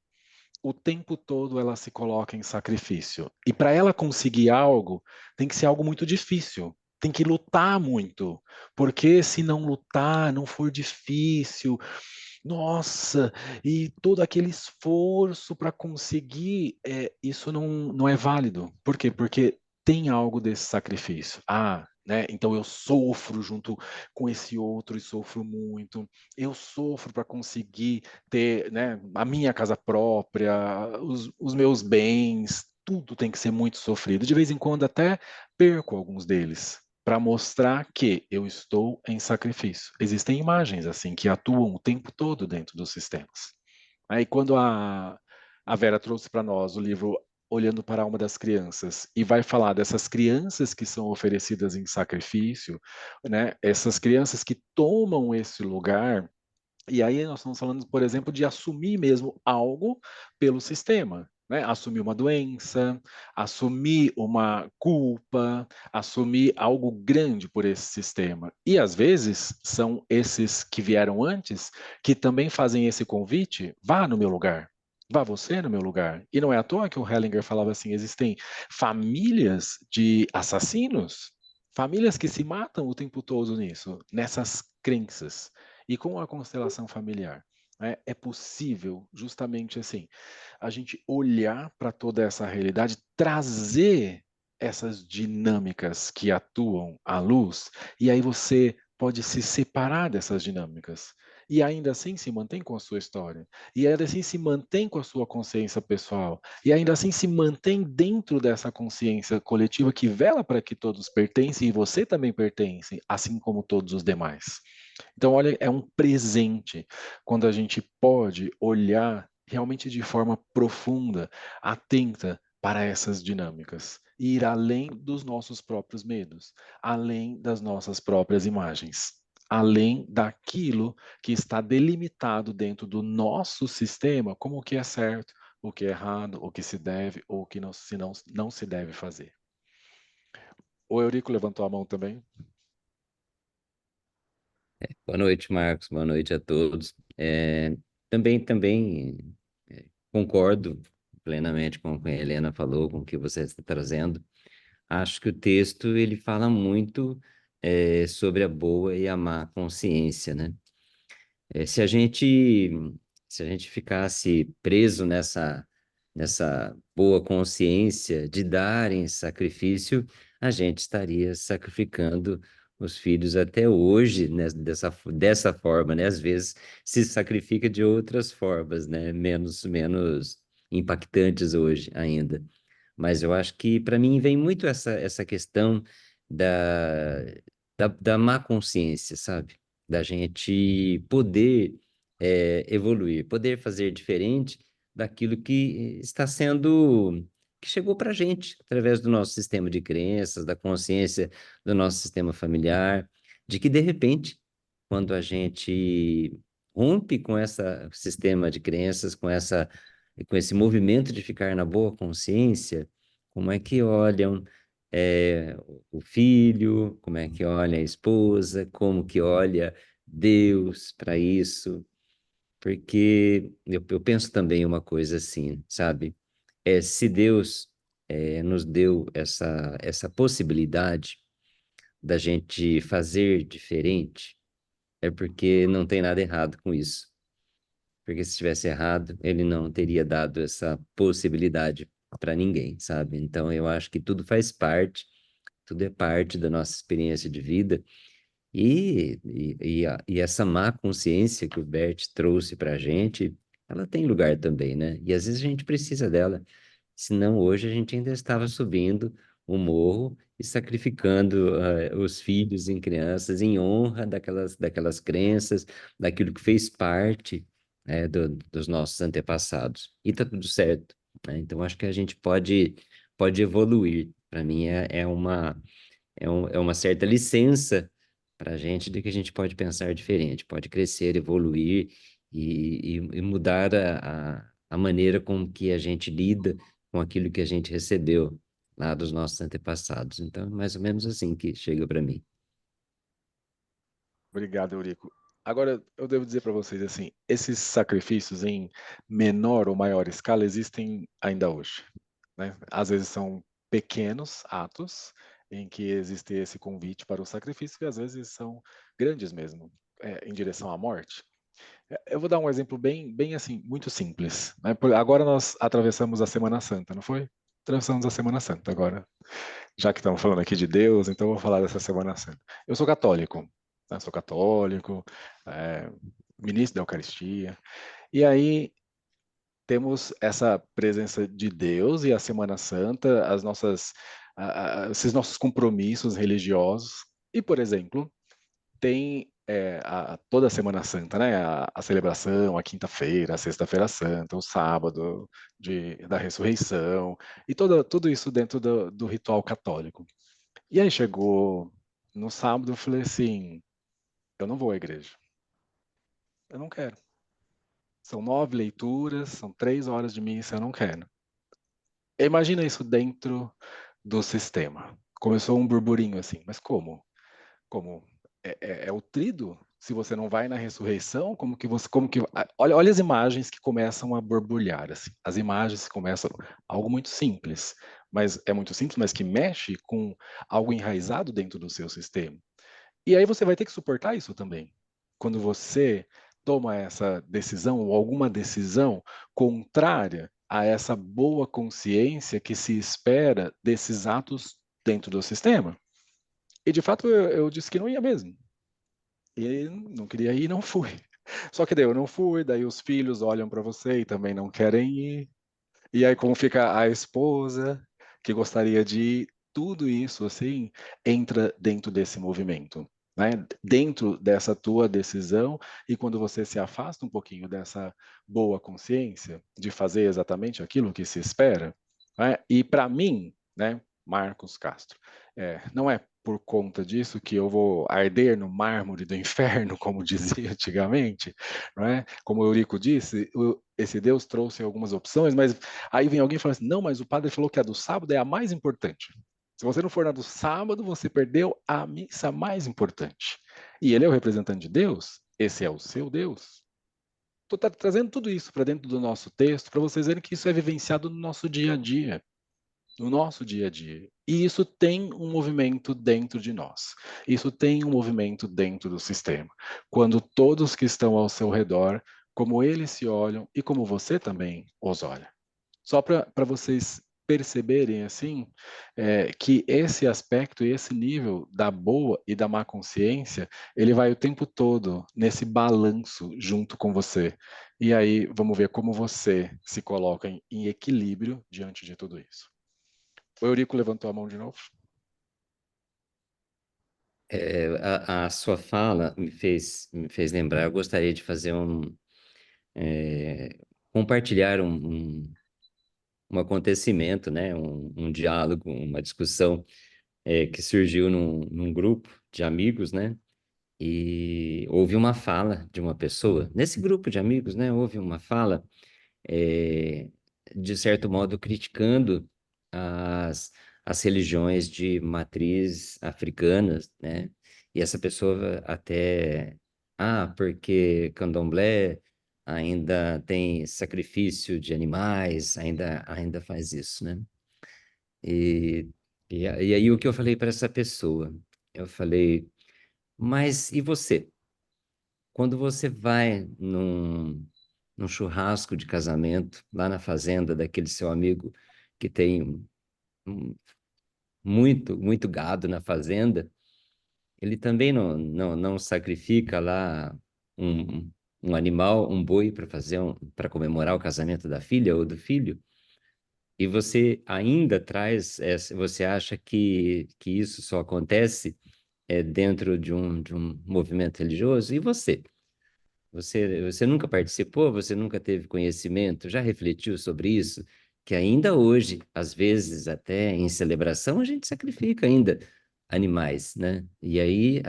O tempo todo ela se coloca em sacrifício. E para ela conseguir algo, tem que ser algo muito difícil. Tem que lutar muito. Porque se não lutar, não for difícil, nossa, e todo aquele esforço para conseguir, isso não é válido. Por quê? Porque tem algo desse sacrifício. Ah, né? Então eu sofro junto com esse outro e sofro muito. Eu sofro para conseguir ter, né, a minha casa própria, os meus bens, tudo tem que ser muito sofrido. De vez em quando até perco alguns deles para mostrar que eu estou em sacrifício. Existem imagens assim que atuam o tempo todo dentro dos sistemas. Aí quando a Vera trouxe para nós o livro Olhando para a Alma das Crianças e vai falar dessas crianças que são oferecidas em sacrifício, né? Essas crianças que tomam esse lugar. E aí nós estamos falando, por exemplo, de assumir mesmo algo pelo sistema, né? Assumir uma doença, assumir uma culpa, assumir algo grande por esse sistema. E às vezes são esses que vieram antes que também fazem esse convite: vá no meu lugar. Vá você no meu lugar. E não é à toa que o Hellinger falava assim: existem famílias de assassinos, famílias que se matam o tempo todo nisso, nessas crenças. E com a constelação familiar, né, é possível, justamente assim, a gente olhar para toda essa realidade, trazer essas dinâmicas que atuam à luz, e aí você pode se separar dessas dinâmicas. E ainda assim se mantém com a sua história. E ainda assim se mantém com a sua consciência pessoal. E ainda assim se mantém dentro dessa consciência coletiva que vela para que todos pertencem e você também pertence, assim como todos os demais. Então, olha, é um presente quando a gente pode olhar realmente de forma profunda, atenta para essas dinâmicas e ir além dos nossos próprios medos, além das nossas próprias imagens, além daquilo que está delimitado dentro do nosso sistema como o que é certo, o que é errado, o que se deve ou o que não se deve fazer. O Eurico levantou a mão também. Boa noite, Marcos. Boa noite a todos. Também concordo plenamente com o que a Helena falou, com o que você está trazendo. Acho que o texto ele fala muito sobre a boa e a má consciência, né? Se a gente ficasse preso nessa boa consciência de dar em sacrifício, a gente estaria sacrificando os filhos até hoje, né, dessa forma, né? Às vezes se sacrifica de outras formas, né? Menos impactantes hoje ainda. Mas eu acho que para mim vem muito essa questão da, da má consciência, sabe? Da gente poder evoluir, poder fazer diferente daquilo que está sendo, que chegou para a gente através do nosso sistema de crenças, da consciência do nosso sistema familiar, de que de repente, quando a gente rompe com esse sistema de crenças, com esse movimento de ficar na boa consciência, como é que olham o filho, como é que olha a esposa, como que olha Deus para isso, porque eu penso também uma coisa assim, sabe? Se Deus nos deu essa possibilidade da gente fazer diferente, é porque não tem nada errado com isso. Porque se tivesse errado, ele não teria dado essa possibilidade para ninguém, sabe? Então eu acho que tudo faz parte, tudo é parte da nossa experiência de vida. E essa má consciência que o Bert trouxe para a gente, ela tem lugar também, né? E às vezes a gente precisa dela, senão hoje a gente ainda estava subindo o morro e sacrificando os filhos em crianças em honra daquelas crenças, daquilo que fez parte dos nossos antepassados. E está tudo certo, né? Então, acho que a gente pode evoluir. Para mim, é uma certa licença para a gente de que a gente pode pensar diferente, pode crescer, evoluir e mudar a maneira com que a gente lida com aquilo que a gente recebeu lá dos nossos antepassados. Então, é mais ou menos assim que chega para mim. Obrigado, Eurico. Agora, eu devo dizer para vocês assim, esses sacrifícios em menor ou maior escala existem ainda hoje, né? Às vezes são pequenos atos em que existe esse convite para o sacrifício, e às vezes são grandes mesmo, em direção à morte. Eu vou dar um exemplo bem assim, muito simples, né? Agora nós atravessamos a Semana Santa, não foi? Atravessamos a Semana Santa agora. Já que estamos falando aqui de Deus, então eu vou falar dessa Semana Santa. Eu sou católico, né? Sou católico, é, ministro da Eucaristia, e aí temos essa presença de Deus e a Semana Santa, esses nossos compromissos religiosos. E, por exemplo, tem toda a Semana Santa, né? A celebração, a quinta-feira, a sexta-feira santa, o sábado da ressurreição, e tudo isso dentro do ritual católico. E aí chegou no sábado, eu falei assim, eu não vou à igreja. Eu não quero. São 9 leituras, são 3 horas de missa, eu não quero. Imagina isso dentro do sistema. Começou um burburinho assim, mas como? Como é o trido? Se você não vai na ressurreição, olha as imagens que começam a borbulhar assim. As imagens começam algo muito simples, mas que mexe com algo enraizado dentro do seu sistema. E aí você vai ter que suportar isso também. Quando você toma essa decisão ou alguma decisão contrária a essa boa consciência que se espera desses atos dentro do sistema. E de fato eu disse que não ia mesmo. E não queria ir, não fui. Só que daí eu não fui, daí os filhos olham para você e também não querem ir. E aí como fica a esposa que gostaria de ir, tudo isso assim entra dentro desse movimento, né? Dentro dessa tua decisão, e quando você se afasta um pouquinho dessa boa consciência de fazer exatamente aquilo que se espera, né? E para mim, né, Marcos Castro, não é por conta disso que eu vou arder no mármore do inferno, como dizia antigamente, não é? Como o Eurico disse, esse Deus trouxe algumas opções, mas aí vem alguém e fala assim, não, mas o padre falou que a do sábado é a mais importante. Se você não for na do sábado, você perdeu a missa mais importante. E ele é o representante de Deus, esse é o seu Deus. Estou trazendo tudo isso para dentro do nosso texto, para vocês verem que isso é vivenciado no nosso dia a dia. No nosso dia a dia. E isso tem um movimento dentro de nós. Isso tem um movimento dentro do sistema. Quando todos que estão ao seu redor, como eles se olham e como você também os olha. Só para vocês perceberem assim que esse aspecto e esse nível da boa e da má consciência, ele vai o tempo todo nesse balanço junto com você. E aí vamos ver como você se coloca em equilíbrio diante de tudo isso. O Eurico levantou a mão de novo. A sua fala me fez lembrar, eu gostaria de fazer compartilhar um acontecimento, né? Um diálogo, uma discussão que surgiu num grupo de amigos, né? E houve uma fala de uma pessoa, nesse grupo de amigos, né? Houve uma fala, eh, de certo modo, criticando as, as religiões de matriz africanas, né? E essa pessoa até, porque candomblé ainda tem sacrifício de animais, ainda faz isso, né? E, e aí o que eu falei para essa pessoa? Eu falei, mas e você? Quando você vai num churrasco de casamento, lá na fazenda daquele seu amigo que tem um- muito gado na fazenda, ele também não sacrifica lá um, um animal, um boi para comemorar o casamento da filha ou do filho? E você ainda você acha que isso só acontece dentro de um movimento religioso? E você? Você nunca participou? Você nunca teve conhecimento? Já refletiu sobre isso? Que ainda hoje, às vezes, até em celebração, a gente sacrifica ainda animais, né? E aí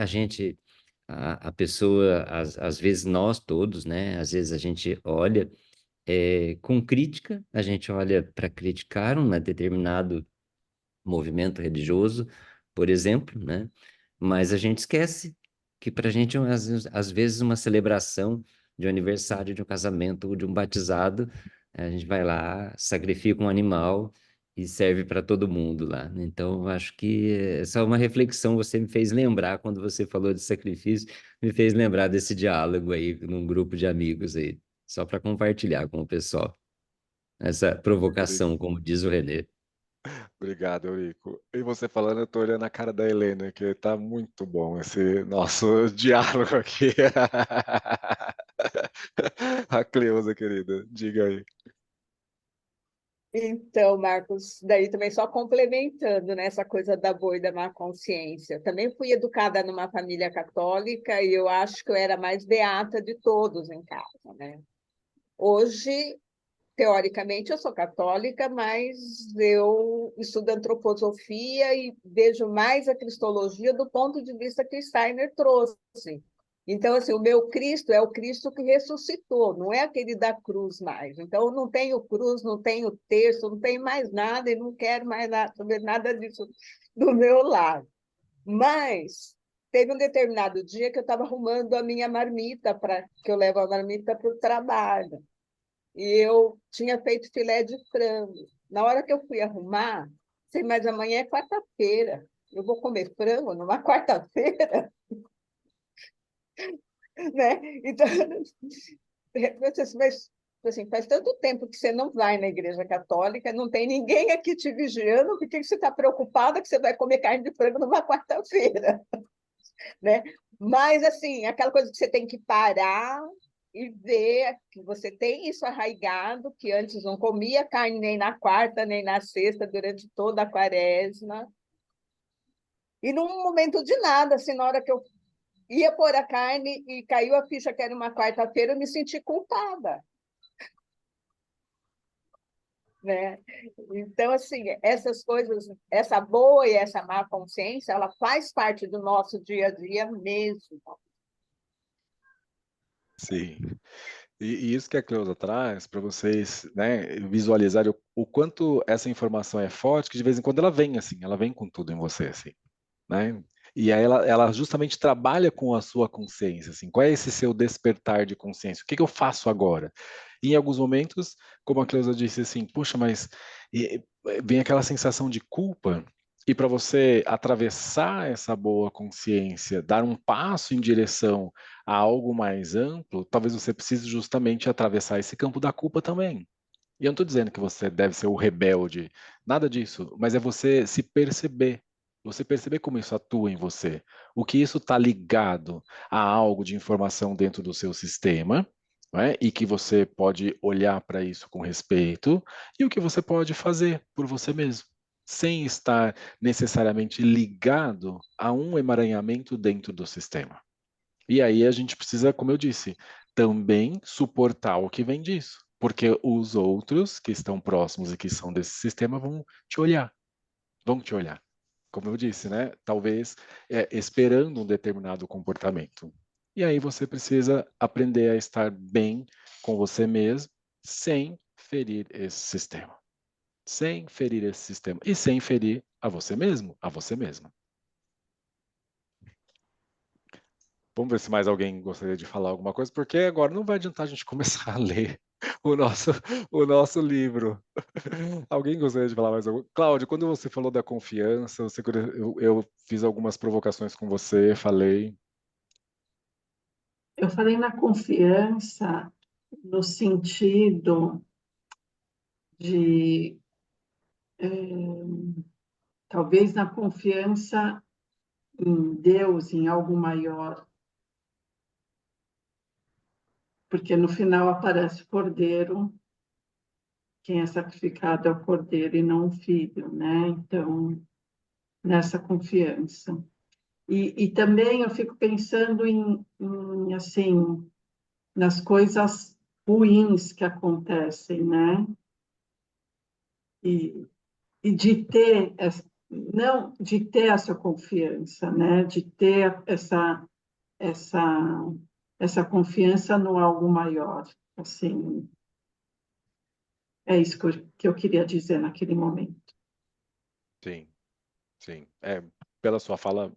a pessoa, às vezes nós todos, né? Às vezes a gente olha com crítica, a gente olha para criticar um determinado movimento religioso, por exemplo, né? Mas a gente esquece que para a gente, às vezes, uma celebração de um aniversário, de um casamento ou de um batizado, a gente vai lá, sacrifica um animal e serve para todo mundo lá, né? Então, eu acho que essa é uma reflexão, você me fez lembrar, quando você falou de sacrifício, me fez lembrar desse diálogo aí num grupo de amigos aí, só para compartilhar com o pessoal. Essa Obri- provocação, como diz o Renê. Obrigado, Eurico. E você falando, eu tô olhando a cara da Helena, que tá muito bom esse nosso diálogo aqui. A Cleusa, querida, diga aí. Então, Marcos, daí também só complementando, né, essa coisa da boa e da má consciência. Também fui educada numa família católica e eu acho que eu era a mais beata de todos em casa, né? Hoje, teoricamente, eu sou católica, mas eu estudo antroposofia e vejo mais a cristologia do ponto de vista que Steiner trouxe. Então, assim, o meu Cristo é o Cristo que ressuscitou, não é aquele da cruz mais. Então, eu não tenho cruz, não tenho texto, não tenho mais nada e não quero mais saber nada disso do meu lado. Mas teve um determinado dia que eu estava arrumando a minha marmita, que eu levo a marmita para o trabalho. E eu tinha feito filé de frango. Na hora que eu fui arrumar, sei, mas amanhã é quarta-feira. Eu vou comer frango numa quarta-feira, né? Então, mas, assim, faz tanto tempo que você não vai na Igreja Católica, não tem ninguém aqui te vigiando, por que você está preocupada que você vai comer carne de frango numa quarta-feira, né? Mas, assim, aquela coisa que você tem que parar e ver que você tem isso arraigado, que antes não comia carne nem na quarta, nem na sexta, durante toda a quaresma. E num momento de nada, assim, na hora que eu ia pôr a carne e caiu a ficha que era uma quarta-feira, eu me senti culpada, né? Então, assim, essas coisas, essa boa e essa má consciência, ela faz parte do nosso dia a dia mesmo. Sim. E isso que a Cleusa traz para vocês, né, visualizarem o quanto essa informação é forte, que de vez em quando ela vem assim, ela vem com tudo em você, assim, né? E aí ela justamente trabalha com a sua consciência, assim, qual é esse seu despertar de consciência? O que que eu faço agora? E em alguns momentos, como a Cleusa disse assim, puxa, mas vem aquela sensação de culpa, e para você atravessar essa boa consciência, dar um passo em direção a algo mais amplo, talvez você precise justamente atravessar esse campo da culpa também. E eu não estou dizendo que você deve ser o rebelde, nada disso, mas é você perceber como isso atua em você, o que isso está ligado a algo de informação dentro do seu sistema, não é? E que você pode olhar para isso com respeito, e o que você pode fazer por você mesmo, sem estar necessariamente ligado a um emaranhamento dentro do sistema. E aí a gente precisa, como eu disse, também suportar o que vem disso, porque os outros que estão próximos e que são desse sistema vão te olhar. Como eu disse, né? Talvez esperando um determinado comportamento. E aí você precisa aprender a estar bem com você mesmo, sem ferir esse sistema. Sem ferir esse sistema. E sem ferir a você mesmo, a você mesma. Vamos ver se mais alguém gostaria de falar alguma coisa, porque agora não vai adiantar a gente começar a ler o nosso, o nosso livro. Alguém gostaria de falar mais alguma coisa? Cláudio, quando você falou da confiança, eu fiz algumas provocações com você, falei. Eu falei na confiança no sentido de, talvez na confiança em Deus, em algo maior, porque no final aparece o cordeiro, quem é sacrificado é o cordeiro e não o filho, né? Então, nessa confiança. E também eu fico pensando em assim, nas coisas ruins que acontecem, né? E, e de ter, não de ter essa confiança, né? De ter essa, essa confiança no algo maior, assim, é isso que eu queria dizer naquele momento. Sim, sim. Pela sua fala,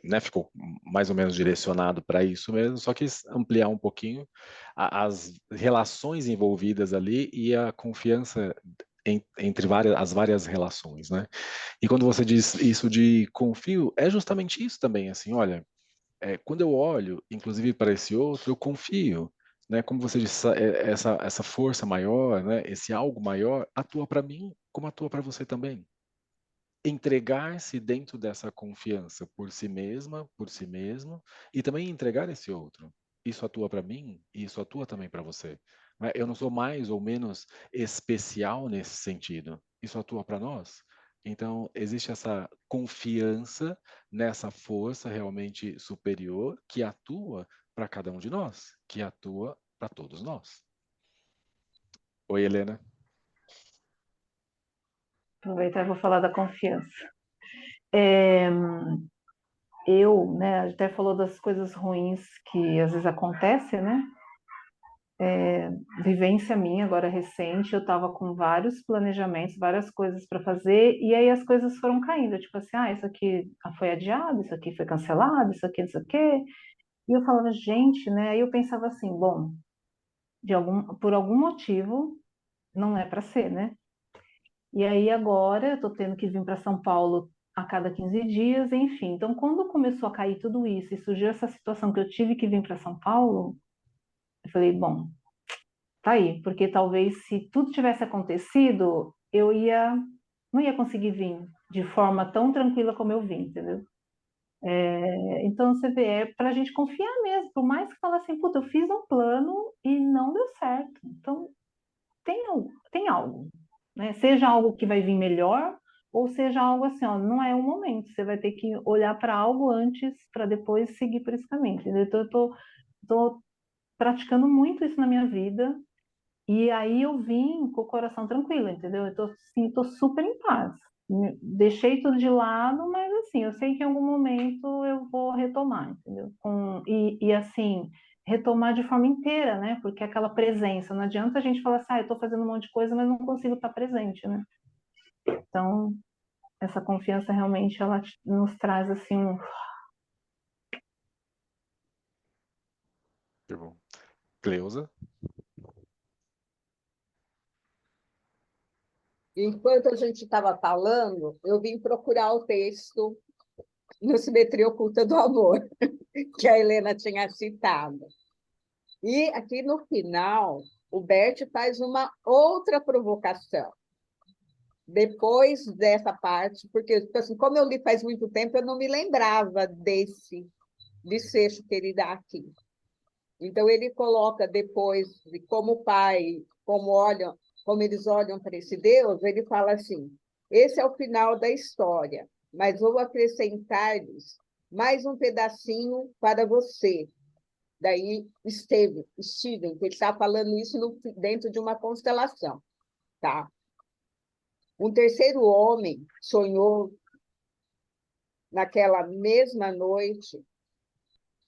né, ficou mais ou menos direcionado para isso mesmo, só quis ampliar um pouquinho as relações envolvidas ali e a confiança entre as várias relações, né? E quando você diz isso de confio, é justamente isso também, assim, olha, quando eu olho, inclusive para esse outro, eu confio, né? Como você disse, essa força maior, né? Esse algo maior atua para mim, como atua para você também. Entregar-se dentro dessa confiança por si mesma, por si mesmo, e também entregar esse outro. Isso atua para mim e isso atua também para você. Né? Eu não sou mais ou menos especial nesse sentido. Isso atua para nós. Então, existe essa confiança nessa força realmente superior que atua para cada um de nós, que atua para todos nós. Oi, Helena. Aproveitar e vou falar da confiança. Né, até falou das coisas ruins que às vezes acontecem, né? Vivência minha, agora recente, eu estava com vários planejamentos, várias coisas para fazer, e aí as coisas foram caindo, tipo assim, isso aqui foi adiado, isso aqui foi cancelado, isso aqui, não sei o quê. E eu falava, gente, né? Aí eu pensava assim, bom, por algum motivo, não é para ser, né? E aí agora eu estou tendo que vir para São Paulo a cada 15 dias, enfim. Então, quando começou a cair tudo isso e surgiu essa situação que eu tive que vir para São Paulo, eu falei, bom, tá aí, porque talvez se tudo tivesse acontecido, não ia conseguir vir de forma tão tranquila como eu vim, entendeu? Então você vê, é para a gente confiar mesmo, por mais que fale assim, puta, eu fiz um plano e não deu certo. Então tem algo, né? Seja algo que vai vir melhor, ou seja algo assim, ó, não é o momento, você vai ter que olhar para algo antes para depois seguir por esse caminho, entendeu? Então eu tô praticando muito isso na minha vida. E aí eu vim com o coração tranquilo, entendeu? Eu tô, assim, tô super em paz. Deixei tudo de lado, mas assim, eu sei que em algum momento eu vou retomar, entendeu? Assim, retomar de forma inteira, né? Porque é aquela presença, não adianta a gente falar assim, eu tô fazendo um monte de coisa, mas não consigo estar presente, né? Então, essa confiança realmente, ela nos traz, assim, Que bom. Cleusa? Enquanto a gente estava falando, eu vim procurar o texto no Simetria Oculta do Amor, que a Helena tinha citado. E aqui no final, o Bert faz uma outra provocação. Depois dessa parte, porque assim, como eu li faz muito tempo, eu não me lembrava desse desfecho que ele dá aqui. Então ele coloca depois de como o pai, como eles olham para esse Deus, ele fala assim: esse é o final da história, mas vou acrescentar-lhes mais um pedacinho para você. Daí Steven, que ele está falando isso dentro de uma constelação, tá? Um terceiro homem sonhou naquela mesma noite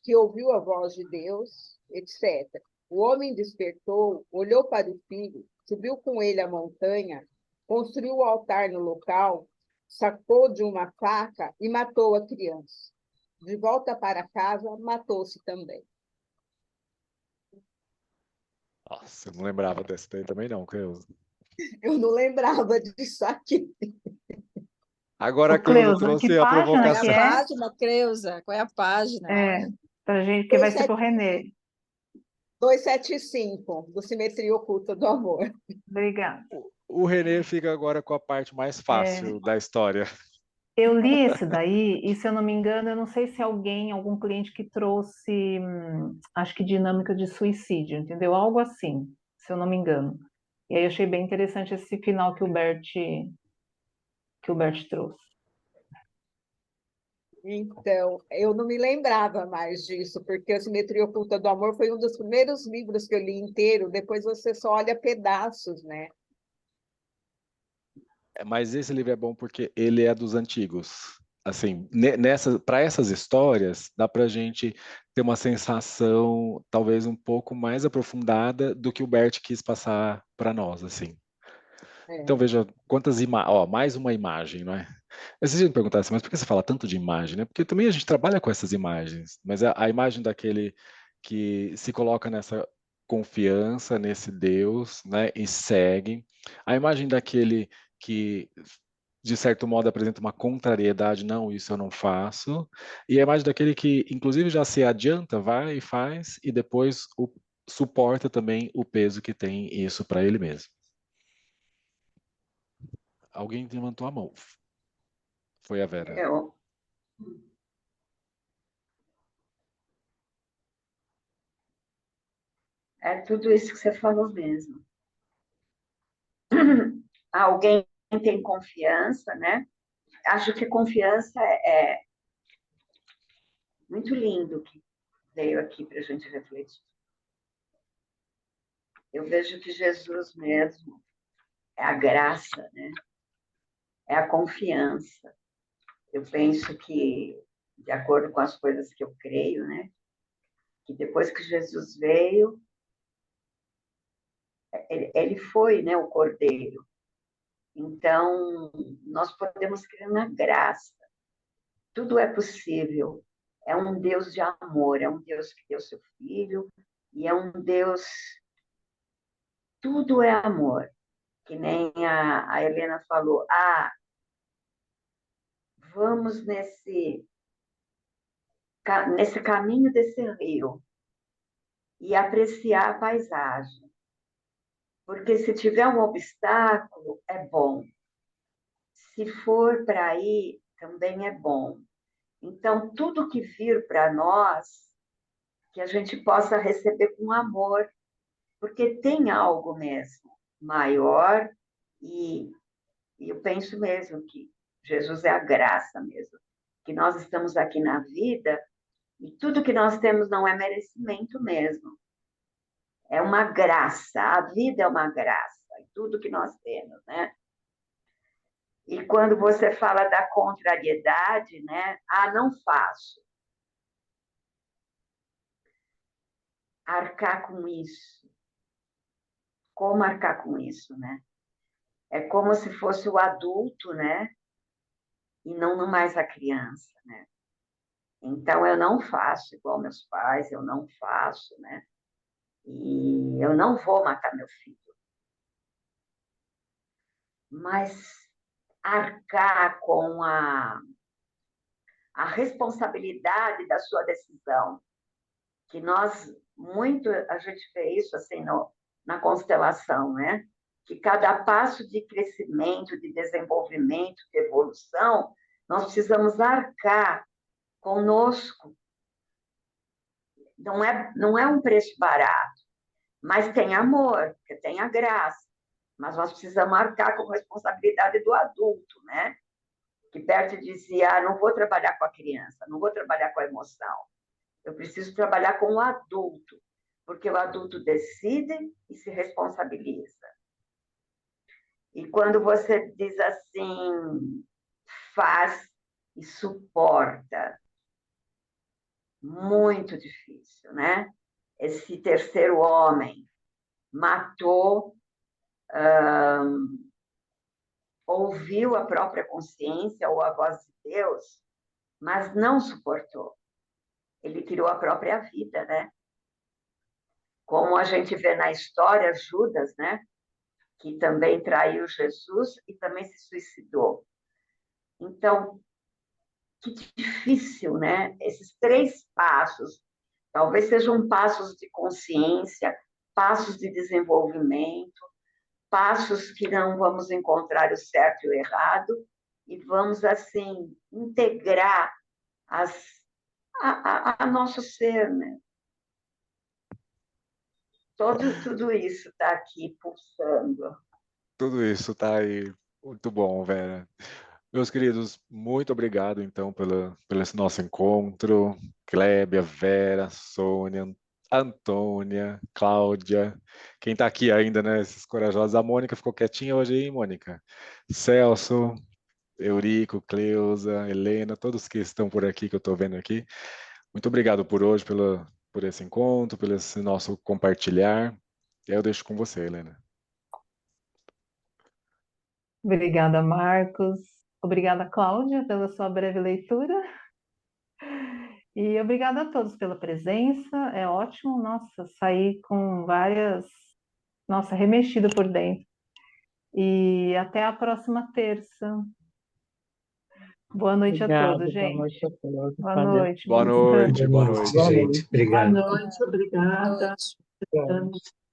que ouviu a voz de Deus, etc. O homem despertou, olhou para o filho, subiu com ele a montanha, construiu o altar no local, sacou de uma faca e matou a criança. De volta para casa, matou-se também. Nossa, eu não lembrava dessa daí também não, Cleusa. Eu não lembrava disso aqui. Agora a Ô, Cleusa Cleusa, que trouxe a página Qual é a que provocação. é? página, Creuza? Qual é a página? Pra gente, que vai ser pro Renê. 275, do Simetria Oculta do Amor. Obrigada. O Renê fica agora com a parte mais fácil da história. Eu li esse daí, e se eu não me engano, eu não sei se algum cliente que trouxe, acho que dinâmica de suicídio, entendeu? Algo assim, se eu não me engano. E aí eu achei bem interessante esse final que o Bert trouxe. Então, eu não me lembrava mais disso, porque a Simetria Oculta do Amor foi um dos primeiros livros que eu li inteiro, depois você só olha pedaços, né? Mas esse livro é bom porque ele é dos antigos. Assim, para essas histórias, dá para a gente ter uma sensação talvez um pouco mais aprofundada do que o Bert quis passar para nós, assim. Então É. veja quantas imagens, ó, mais uma imagem, não é? Mas vocês me perguntassem, mas por que você fala tanto de imagem, né? Porque também a gente trabalha com essas imagens, mas a imagem daquele que se coloca nessa confiança nesse Deus, né, e segue, a imagem daquele que de certo modo apresenta uma contrariedade, não, isso eu não faço, e a imagem daquele que inclusive já se adianta, vai e faz, e depois suporta também o peso que tem isso para ele mesmo. Alguém levantou a mão. Foi a Vera. Eu, é tudo isso que você falou mesmo. Alguém tem confiança, né? Acho que confiança é muito lindo que veio aqui para a gente refletir. Eu vejo que Jesus mesmo é a graça, né? É a confiança. Eu penso que, de acordo com as coisas que eu creio, né? Que depois que Jesus veio, ele foi, né, o Cordeiro. Então, nós podemos crer na graça. Tudo é possível. É um Deus de amor, é um Deus que deu seu filho, e é um Deus. Tudo é amor. Que nem a Helena falou, vamos nesse caminho desse rio e apreciar a paisagem. Porque se tiver um obstáculo, é bom. Se for para aí, também é bom. Então, tudo que vir para nós, que a gente possa receber com amor, porque tem algo mesmo maior, e eu penso mesmo que Jesus é a graça mesmo, que nós estamos aqui na vida e tudo que nós temos não é merecimento mesmo, é uma graça, a vida é uma graça, tudo que nós temos, né? E quando você fala da contrariedade, né? Não faço. Arcar com isso. Como arcar com isso, né? É como se fosse o adulto, né? E não mais a criança, né? Então, eu não faço igual meus pais, eu não faço, né? E eu não vou matar meu filho. Mas arcar com a responsabilidade da sua decisão, que a gente vê isso assim na constelação, né? Que cada passo de crescimento, de desenvolvimento, de evolução, nós precisamos arcar conosco. Não é um preço barato, mas tem amor, porque tem a graça. Mas nós precisamos arcar com a responsabilidade do adulto, né? Que Bert dizia, não vou trabalhar com a criança, não vou trabalhar com a emoção. Eu preciso trabalhar com o adulto, porque o adulto decide e se responsabiliza. E quando você diz assim, faz e suporta, muito difícil, né? Esse terceiro homem matou, ouviu a própria consciência ou a voz de Deus, mas não suportou. Ele tirou a própria vida, né? Como a gente vê na história, Judas, né? Que também traiu Jesus e também se suicidou. Então, que difícil, né? Esses 3 passos, talvez sejam passos de consciência, passos de desenvolvimento, passos que não vamos encontrar o certo e o errado, e vamos, assim, integrar a nosso ser, né? Tudo isso está aqui pulsando. Tudo isso tá aí. Muito bom, Vera. Meus queridos, muito obrigado, então, pelo esse nosso encontro. Clébia, Vera, Sônia, Antônia, Cláudia, quem está aqui ainda, né, esses corajosos. A Mônica ficou quietinha hoje aí, Mônica. Celso, Eurico, Cleusa, Helena, todos que estão por aqui, que eu estou vendo aqui. Muito obrigado por hoje, por esse encontro, pelo esse nosso compartilhar. E aí eu deixo com você, Helena. Obrigada, Marcos. Obrigada, Cláudia, pela sua breve leitura. E obrigada a todos pela presença. É ótimo, nossa, sair com várias, nossa, remexida por dentro. E até a próxima terça. Boa noite a Obrigado, todos, boa noite gente. a todos. Boa Valeu. noite. Boa bom descanso. noite, boa noite. Boa noite. Boa Obrigado. noite, obrigada. Boa noite.